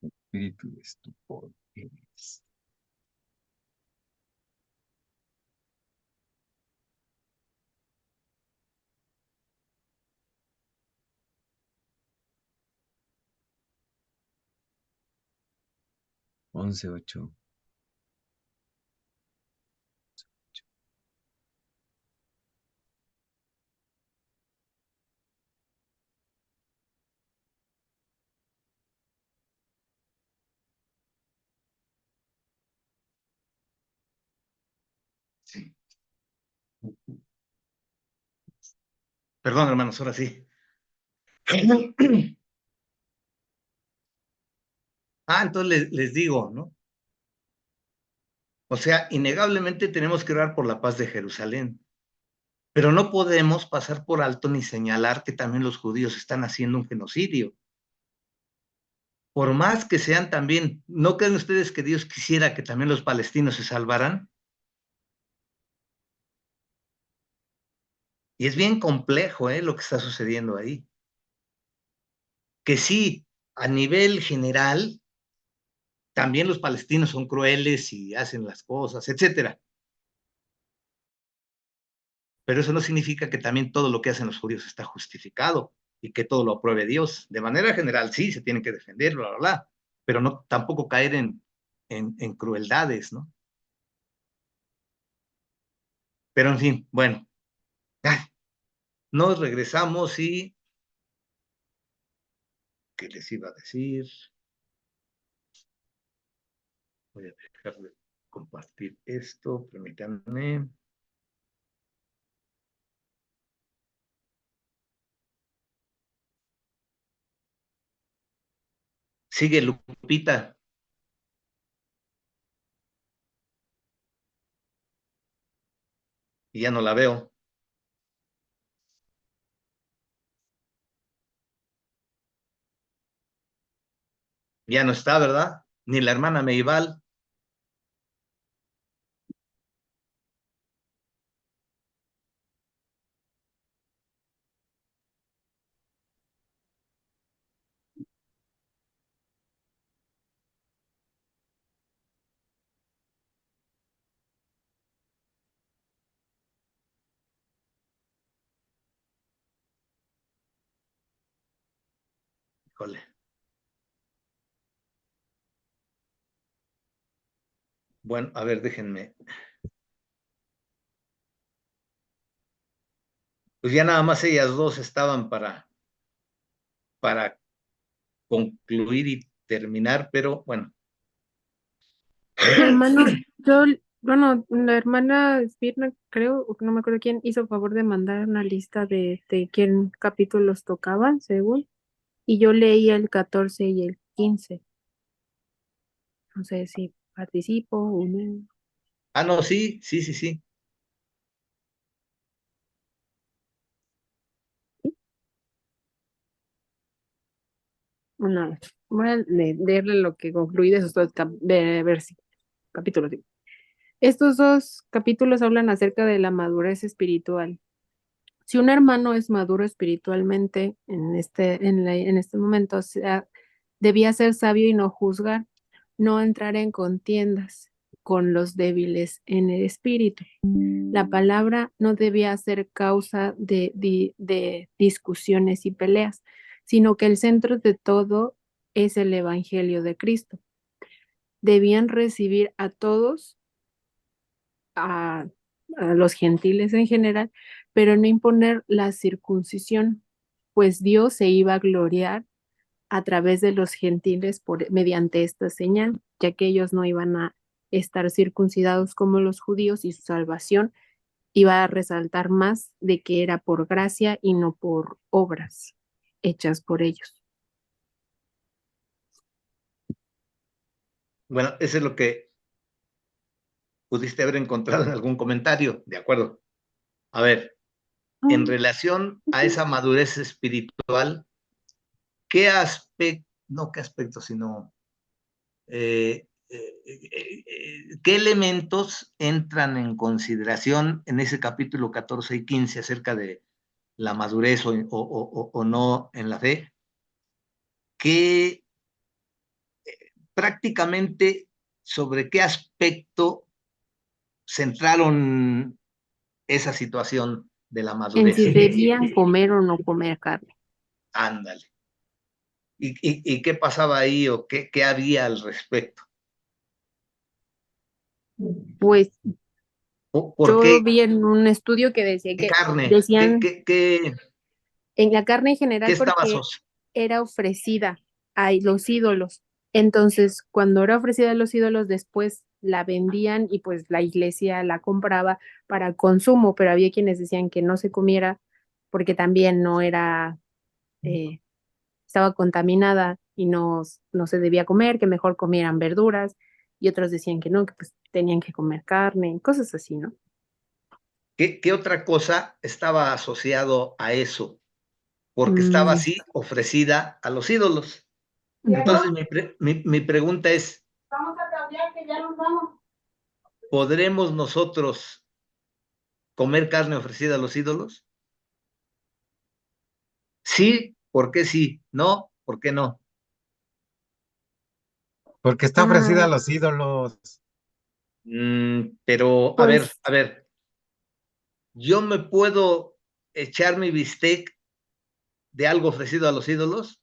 C: Espíritu de estupor eres. Once, ocho.
A: Sí. Perdón, hermanos, ahora sí. Entonces les digo, ¿no? O sea, innegablemente tenemos que orar por la paz de Jerusalén, pero no podemos pasar por alto ni señalar que también los judíos están haciendo un genocidio. Por más que sean también, ¿no creen ustedes que Dios quisiera que también los palestinos se salvaran? Y es bien complejo, lo que está sucediendo ahí. Que sí, a nivel general, también los palestinos son crueles y hacen las cosas, etcétera. Pero eso no significa que también todo lo que hacen los judíos está justificado y que todo lo apruebe Dios. De manera general, sí, se tienen que defender, bla, bla, bla, pero no tampoco caer en crueldades, ¿no? Pero en fin, bueno, nos regresamos y, ¿qué les iba a decir? Voy a dejar de compartir esto, permítanme. Sigue Lupita, y ya no la veo. Ya no está, ¿verdad? Ni la hermana Meibal. Híjole. Bueno, a ver, déjenme. Pues ya nada más ellas dos estaban para concluir y terminar, pero bueno.
G: Hermano, yo, bueno, la hermana Spirna, creo, o no me acuerdo quién, hizo favor de mandar una lista de quién capítulos tocaban, según, y yo leí el 14 y el 15. No sé si participo o no.
A: Ah, no, sí, sí, sí, sí.
G: No, voy a leerle lo que concluí de esos dos capítulos. Digo. Estos dos capítulos hablan acerca de la madurez espiritual. Si un hermano es maduro espiritualmente en este momento, o sea, debía ser sabio y no juzgar, no entrar en contiendas con los débiles en el espíritu. La palabra no debía ser causa de discusiones y peleas, sino que el centro de todo es el Evangelio de Cristo. Debían recibir a todos, a, a los gentiles en general, pero no imponer la circuncisión, pues Dios se iba a gloriar a través de los gentiles mediante esta señal, ya que ellos no iban a estar circuncidados como los judíos y su salvación iba a resaltar más de que era por gracia y no por obras hechas por ellos.
A: Bueno, eso es lo que pudiste haber encontrado en algún comentario, de acuerdo. A ver, en relación a esa madurez espiritual, ¿qué aspecto, no qué aspecto, sino qué elementos entran en consideración en ese capítulo 14 y 15 acerca de la madurez o no en la fe? ¿Qué prácticamente sobre qué aspecto centraron esa situación de la
G: En
A: madurez?
G: si debían comer o no comer carne.
A: Ándale. ¿Y qué pasaba ahí o qué había al respecto?
G: Pues
A: ¿Por
G: yo
A: qué
G: vi en un estudio que decía que
A: carne?
G: decían
A: ¿Qué
G: en la carne en general
A: estaba
G: porque
A: asociado?
G: era ofrecida a los ídolos. Entonces, cuando era ofrecida a los ídolos, después la vendían y pues la iglesia la compraba para consumo, pero había quienes decían que no se comiera porque también no era, estaba contaminada y no se debía comer, que mejor comieran verduras, y otros decían que no, que pues tenían que comer carne, cosas así, ¿no?
A: ¿Qué otra cosa estaba asociado a eso? Porque estaba
G: Mm,
A: así ofrecida a los ídolos.
G: ujú.
A: Entonces, mi pregunta es,
D: Vamos a cambiar que ya nos vamos.
A: ¿podremos nosotros comer carne ofrecida a los ídolos? Sí, ¿por qué sí? No, ¿por qué no?
C: Porque está ofrecida a
G: Ah,
C: los ídolos.
A: Pero,
G: pues
A: a ver, ¿yo me puedo echar mi bistec de algo ofrecido a los ídolos?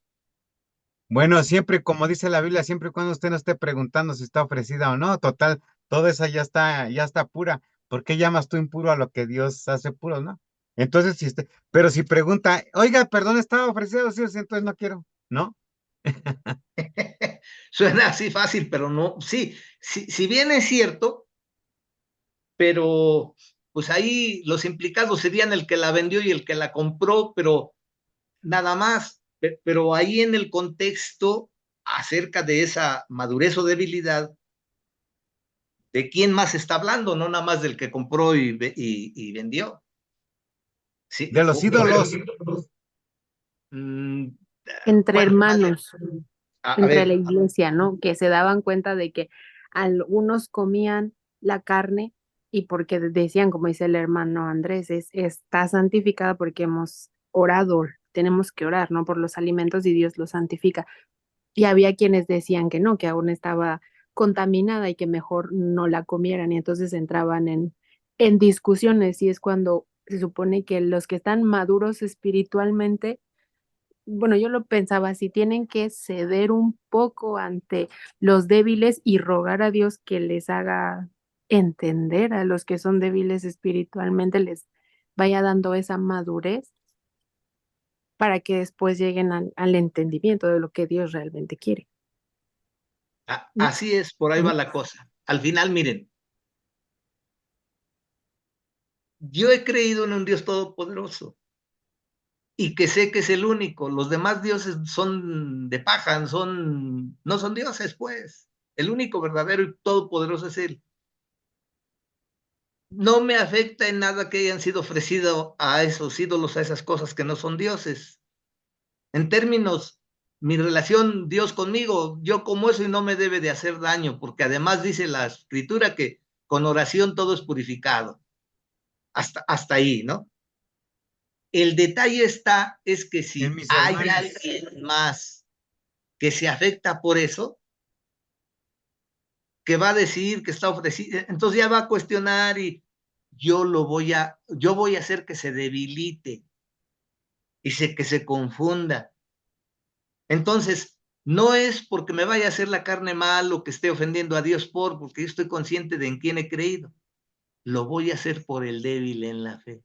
C: Bueno, siempre, como dice la Biblia, siempre y cuando usted no esté preguntando si está ofrecida o no, total, toda esa ya está pura. ¿Por qué llamas tú impuro a lo que Dios hace puro, no? Entonces, pero si pregunta, oiga, perdón, estaba ofrecida a los ídolos, entonces no quiero, ¿no?
A: Suena así fácil, pero no, sí, si bien es cierto, pero pues ahí los implicados serían el que la vendió y el que la compró, pero nada más, pero ahí en el contexto acerca de esa madurez o debilidad, ¿de quién más está hablando? No nada más del que compró y vendió. Sí,
C: De los ídolos.
A: mm,
G: entre
A: bueno,
G: hermanos.
A: A
G: entre la
A: ver,
G: iglesia, ¿no? Que se daban cuenta de que algunos comían la carne y porque decían, como dice el hermano Andrés, está santificada porque hemos orado, tenemos que orar, ¿no? Por los alimentos y Dios los santifica. Y había quienes decían que no, que aún estaba contaminada y que mejor no la comieran y entonces entraban en discusiones y es cuando se supone que los que están maduros espiritualmente, bueno, yo lo pensaba así, tienen que ceder un poco ante los débiles y rogar a Dios que les haga entender a los que son débiles espiritualmente, les vaya dando esa madurez para que después lleguen al entendimiento de lo que Dios realmente quiere. ¿No?
A: así es, por ahí va
G: Ujú.
A: la cosa. Al final, miren, yo he creído en un Dios todopoderoso y que sé que es el único. Los demás dioses son de paja, no son dioses, pues. El único verdadero y todopoderoso es Él. No me afecta en nada que hayan sido ofrecidos a esos ídolos, a esas cosas que no son dioses. En términos, mi relación Dios conmigo, yo como eso y no me debe de hacer daño, porque además dice la escritura que con oración todo es purificado. Hasta ahí, ¿no? El detalle es que
C: En
A: si
C: mis
A: hay
C: hermanos.
A: alguien más que se afecta por eso, que va a decir que está ofrecido, entonces ya va a cuestionar y yo voy a hacer que se debilite y que se confunda. Entonces, no es porque me vaya a hacer la carne mal o que esté ofendiendo a Dios porque yo estoy consciente de en quién he creído. Lo voy a hacer por el débil en la fe.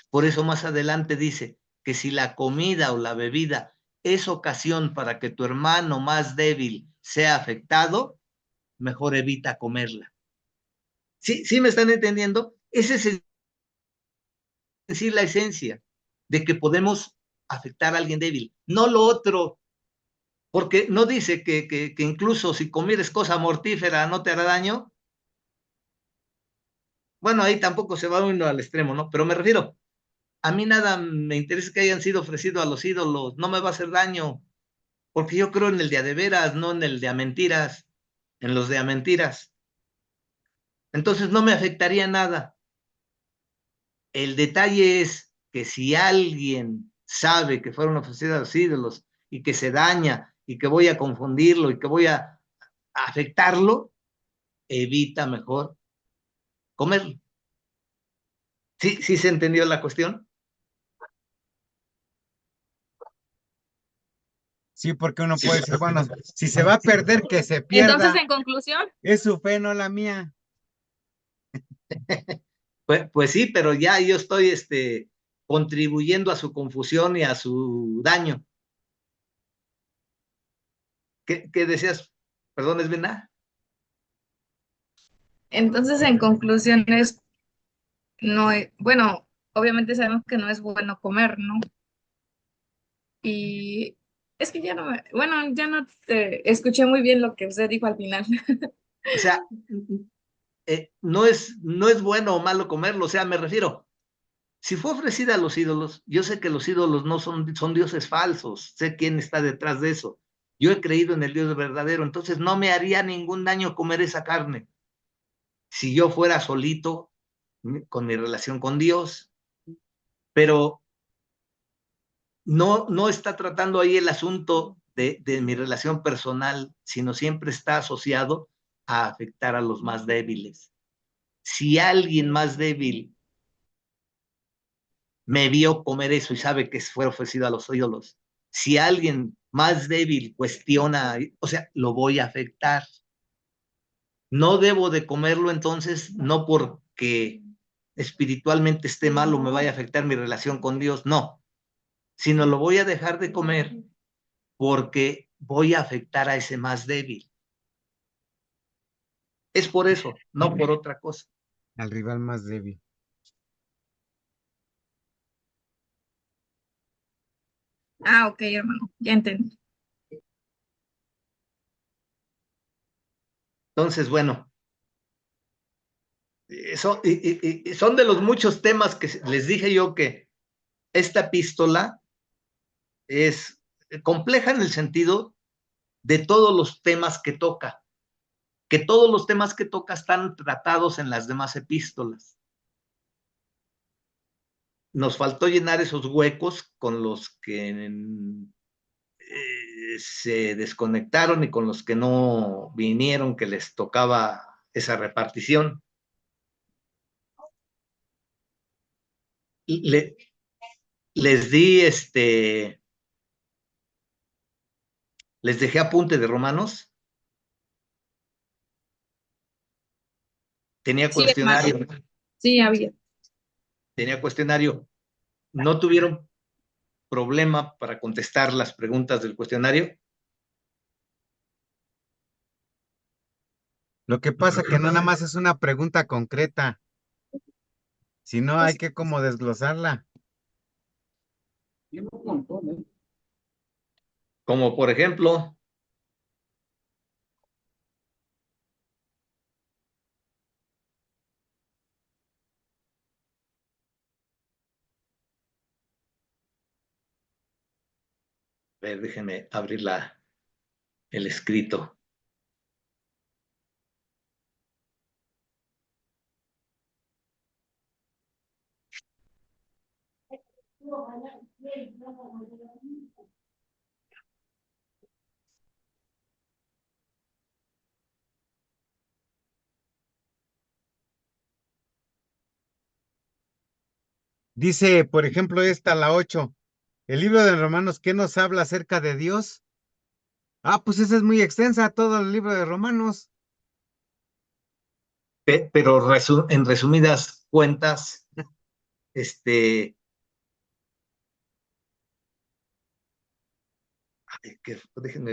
A: Por eso más adelante dice que si la comida o la bebida es ocasión para que tu hermano más débil sea afectado, mejor evita comerla. ¿Sí me están entendiendo? Esa es decir la esencia de que podemos afectar a alguien débil, no lo otro, porque no dice que incluso si comieres cosa mortífera no te hará daño. Bueno, ahí tampoco se va uno al extremo, ¿no? Pero me refiero, a mí nada me interesa que hayan sido ofrecidos a los ídolos, no me va a hacer daño, porque yo creo en el de a de veras, no en el de a mentiras, en los de a mentiras. Entonces no me afectaría nada. El detalle es que si alguien sabe que fueron ofrecidos a los ídolos y que se daña y que voy a confundirlo y que voy a afectarlo, evita mejor comerlo. ¿Sí se entendió la cuestión?
C: Sí, porque uno puede decir, bueno, si se va a perder, que se
D: Entonces,
C: pierda.
D: en conclusión,
C: Es su fe, no la mía.
A: Pues sí, pero ya yo estoy contribuyendo a su confusión y a su daño. ¿Qué decías? Perdón, es verdad.
D: entonces en conclusión es, no, bueno, obviamente sabemos que no es bueno comer, ¿no? Y es que bueno, ya no te escuché muy bien lo que usted dijo al final.
A: O sea, no es bueno o malo comerlo, o sea, me refiero, si fue ofrecida a los ídolos, yo sé que los ídolos no son dioses falsos, sé quién está detrás de eso. Yo he creído en el Dios verdadero, entonces no me haría ningún daño comer esa carne. Si yo fuera solito con mi relación con Dios, pero no está tratando ahí el asunto de mi relación personal, sino siempre está asociado a afectar a los más débiles. Si alguien más débil me vio comer eso y sabe que fue ofrecido a los ídolos, si alguien más débil cuestiona, o sea, lo voy a afectar. No debo de comerlo entonces, no porque espiritualmente esté mal o me vaya a afectar mi relación con Dios, no, sino lo voy a dejar de comer porque voy a afectar a ese más débil. Es por eso, no por otra cosa.
C: Al rival más débil.
D: Ah, ok, hermano, ya entendí.
A: Entonces, bueno, son de los muchos temas que les dije yo que esta epístola es compleja en el sentido de todos los temas que toca, que todos los temas que toca están tratados en las demás epístolas. Nos faltó llenar esos huecos con los que se desconectaron y con los que no vinieron, que les tocaba esa repartición. Les di les dejé apunte de Romanos. Tenía
D: Sí,
A: cuestionario.
D: hermano. Sí, había.
A: Tenía cuestionario. ¿No tuvieron problema para contestar las preguntas del cuestionario?
C: Lo que pasa que no nada más es una pregunta concreta, sino hay que como desglosarla.
A: Como por ejemplo, a ver, déjenme abrir el escrito.
C: Dice, por ejemplo, la 8, el libro de Romanos, ¿qué nos habla acerca de Dios? Ah, pues esa es muy extensa, todo el libro de Romanos.
A: Pero en resumidas cuentas, déjenme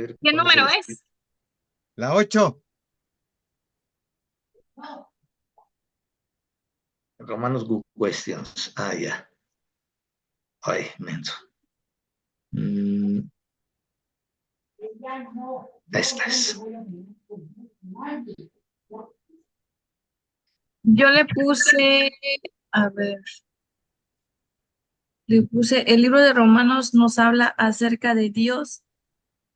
A: ver
D: ¿Qué
A: cuál es
D: número
A: el escrito.
D: es?
C: La 8.
A: Romanos Good Questions. Ah, ya. Ay, menso. Esta es.
D: Yo le puse, a ver, le puse, el libro de Romanos nos habla acerca de Dios,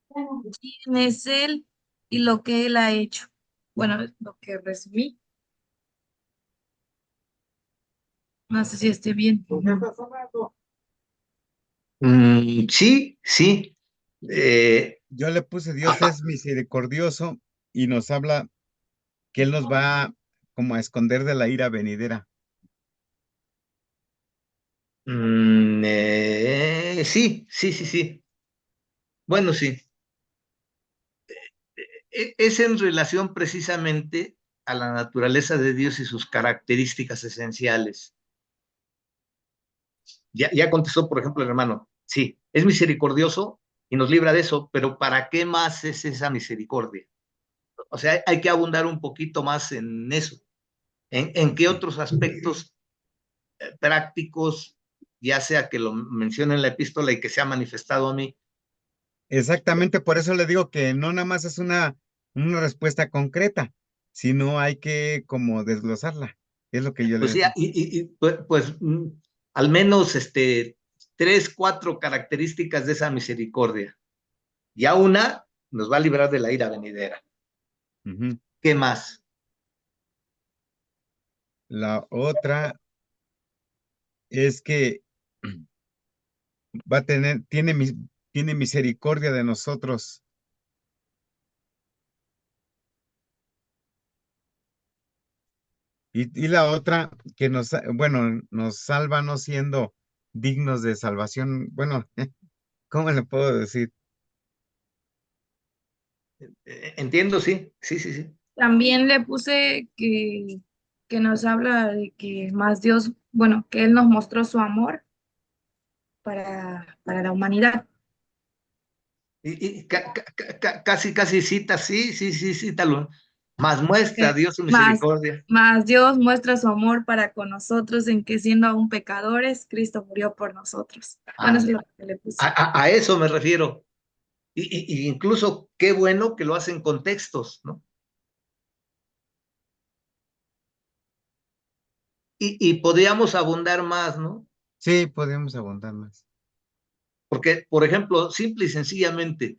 D: quién es Él y lo que Él ha hecho. Bueno, es lo que resumí. No sé si esté bien.
A: Sí, sí.
C: Yo le puse, Dios es misericordioso y nos habla que Él nos va como a esconder de la ira venidera.
A: Sí, sí, sí, sí. Bueno, sí. Es en relación precisamente a la naturaleza de Dios y sus características esenciales. Ya contestó, por ejemplo, el hermano, sí, es misericordioso y nos libra de eso, pero ¿para qué más es esa misericordia? O sea, hay que abundar un poquito más en eso. ¿En qué otros aspectos prácticos, ya sea que lo mencione en la epístola y que se ha manifestado a mí?
C: Exactamente, por eso le digo que no nada más es una respuesta concreta, sino hay que como desglosarla. Es lo que yo le
A: Pues ya,
C: decía.
A: pues, al menos 3, 4 características de esa misericordia. Ya una nos va a librar de la ira venidera.
C: Ujú.
A: ¿Qué más?
C: La otra es que va a tiene misericordia de nosotros. Y la otra, que nos salva no siendo dignos de salvación. Bueno, ¿cómo le puedo decir?
A: Entiendo, sí, sí, sí, sí.
D: También le puse que nos habla de que más Dios, bueno, que Él nos mostró su amor para la humanidad.
A: Casi, casi cita, sí, sí, sí, cítalo. Más muestra a Dios su
D: Más,
A: misericordia.
D: más Dios muestra su amor para con nosotros en que siendo aún pecadores, Cristo murió por nosotros. Bueno,
A: Ah,
D: eso es lo que le puse.
A: a eso me refiero. Y incluso qué bueno que lo hacen con textos, ¿no? Y podríamos abundar más, ¿no?
C: Sí, podemos abundar más.
A: Porque, por ejemplo, simple y sencillamente,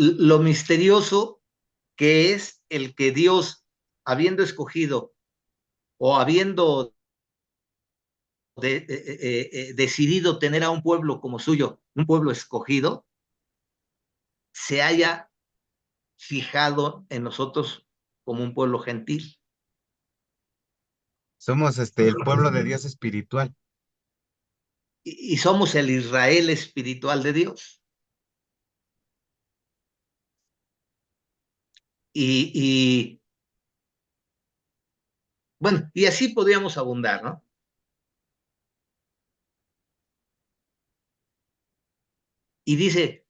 A: lo misterioso que es el que Dios, habiendo escogido o habiendo decidido tener a un pueblo como suyo, un pueblo escogido, se haya fijado en nosotros como un pueblo gentil.
C: Somos el pueblo de Dios espiritual.
A: Y somos el Israel espiritual de Dios. Y bueno, y así podríamos abundar, ¿no? Y dice,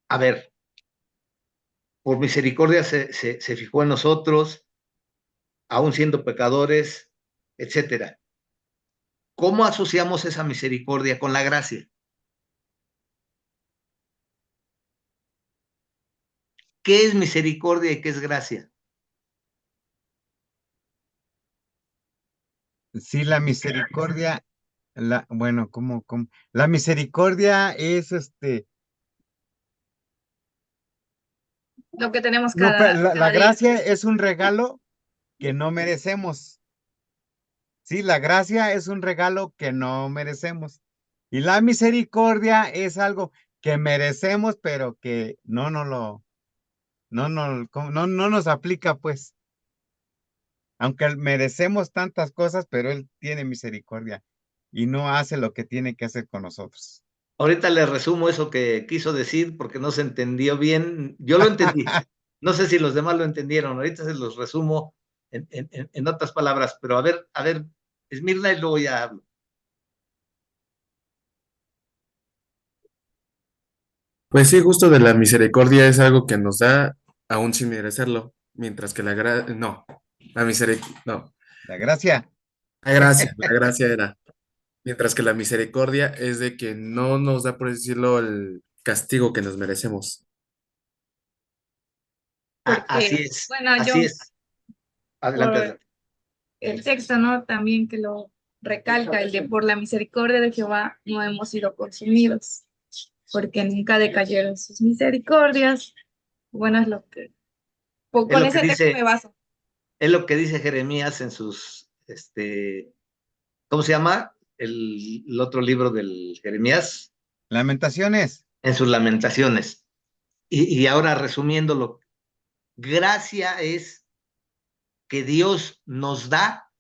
A: a ver, por misericordia se fijó en nosotros, aún siendo pecadores, etcétera. ¿Cómo asociamos esa misericordia con la gracia? ¿Qué es misericordia y qué es gracia?
C: Sí, la misericordia, bueno, ¿cómo? La misericordia es
D: Lo que tenemos
C: no, la
D: cada día.
C: gracia es un regalo que no merecemos. Sí, la gracia es un regalo que no merecemos. Y la misericordia es algo que merecemos, pero que no nos aplica, pues. Aunque merecemos tantas cosas, pero Él tiene misericordia y no hace lo que tiene que hacer con nosotros.
A: Ahorita le resumo eso que quiso decir porque no se entendió bien. Yo lo entendí. No sé si los demás lo entendieron. Ahorita se los resumo en otras palabras, pero a ver, Esmirna y luego ya hablo.
F: Pues sí, justo de la misericordia es algo que nos da aún sin merecerlo, mientras que no, no,
C: La gracia,
F: la gracia era, mientras que la misericordia es de que no nos da, por decirlo, el castigo que nos merecemos.
A: Así
D: Porque,
A: es,
D: bueno,
A: así
D: yo
A: es. Adelante,
D: por
A: adelante.
D: el texto, ¿no? También que lo recalca, el de por la misericordia de Jehová no hemos sido consumidos, porque nunca decayeron sus misericordias. Bueno, es lo que,
A: Es
D: con
A: lo que
D: ese texto me
A: dice,
D: baso.
A: es lo que dice Jeremías en sus, ¿cómo se llama? El otro libro del Jeremías,
C: Lamentaciones.
A: en sus lamentaciones. Y ahora resumiéndolo, gracia es que Dios nos da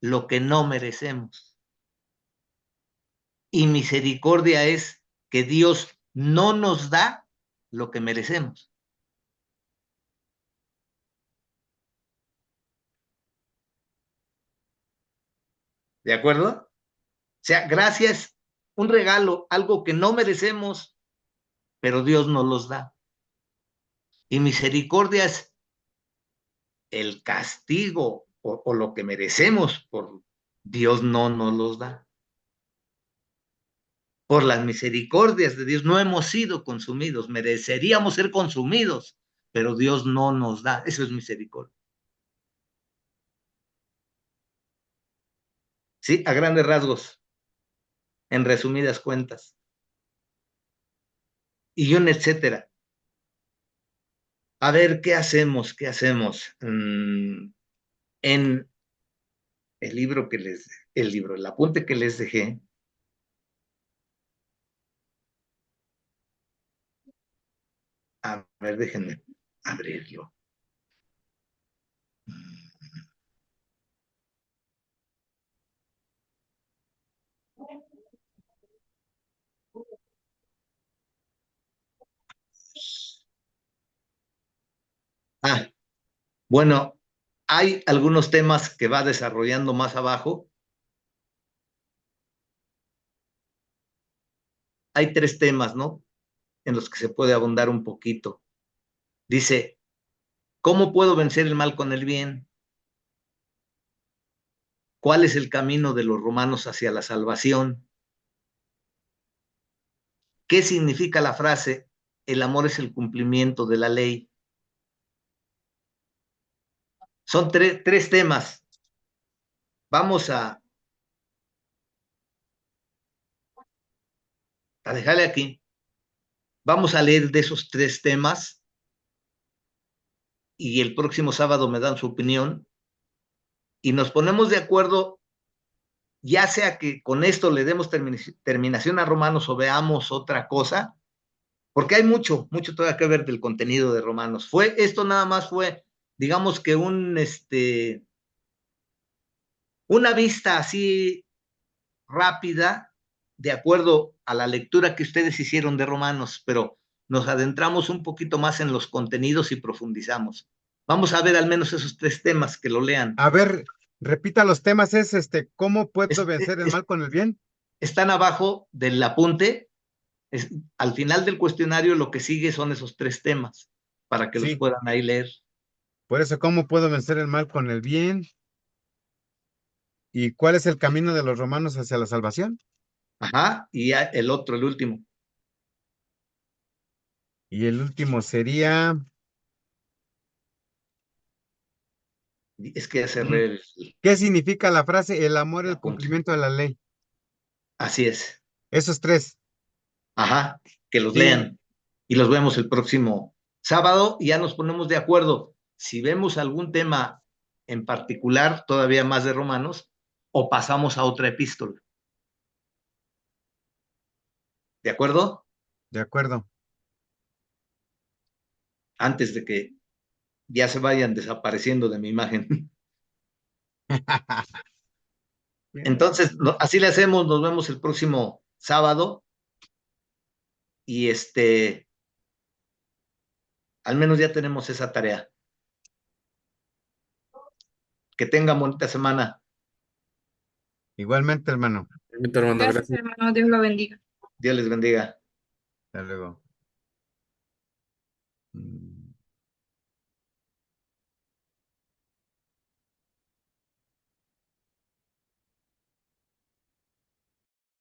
A: lo que no merecemos. Y misericordia es que Dios no nos da lo que merecemos. ¿De acuerdo? O sea, gracia es un regalo, algo que no merecemos, pero Dios nos los da. Y misericordia es el castigo o lo que merecemos por Dios no nos los da. Por las misericordias de Dios no hemos sido consumidos, mereceríamos ser consumidos, pero Dios no nos da. Eso es misericordia. Sí, a grandes rasgos, en resumidas cuentas. Y un etcétera. A ver, ¿qué hacemos? ¿Qué hacemos? En el libro el apunte que les dejé, a ver, déjenme abrirlo. Ah, bueno, hay algunos temas que va desarrollando más abajo. Hay 3 temas, ¿no? En los que se puede abundar un poquito. Dice, ¿cómo puedo vencer el mal con el bien? ¿Cuál es el camino de los romanos hacia la salvación? ¿Qué significa la frase, el amor es el cumplimiento de la ley? Son 3 temas. Vamos a dejarle aquí. Vamos a leer de esos 3 temas y el próximo sábado me dan su opinión y nos ponemos de acuerdo, ya sea que con esto le demos terminación a Romanos o veamos otra cosa, porque hay mucho todavía que ver del contenido de Romanos. Esto nada más fue, digamos que una vista así rápida, de acuerdo a la lectura que ustedes hicieron de Romanos, pero nos adentramos un poquito más en los contenidos y profundizamos. Vamos a ver al menos esos 3 temas, que lo lean.
C: A ver, repita los temas, ¿cómo puedo vencer el
A: Es-
C: mal con el bien?
A: Están abajo del apunte. Al final del cuestionario lo que sigue son esos 3 temas, para que los
C: Sí,
A: puedan ahí leer.
C: por eso, ¿cómo puedo vencer el mal con el bien? ¿Y cuál es el camino de los romanos hacia la salvación?
A: Ajá, y el último.
C: Y el último sería,
A: Es que ya cerré
C: ¿qué significa la frase el amor,
A: el
C: el
A: apunte.
C: cumplimiento de la ley?
A: Así es.
C: Esos 3.
A: Ajá, que los
C: Sí,
A: lean y los vemos el próximo sábado y ya nos ponemos de acuerdo. Si vemos algún tema en particular, todavía más de Romanos, o pasamos a otra epístola. ¿De acuerdo?
C: de acuerdo.
A: Antes de que ya se vayan desapareciendo de mi imagen.
C: Bien.
A: Entonces, así le hacemos, nos vemos el próximo sábado y al menos ya tenemos esa tarea. Que tengan bonita semana.
C: Igualmente, hermano.
F: Hermano,
D: Gracias,
F: gracias.
D: hermano. Dios lo bendiga.
A: Dios les bendiga.
C: Hasta luego.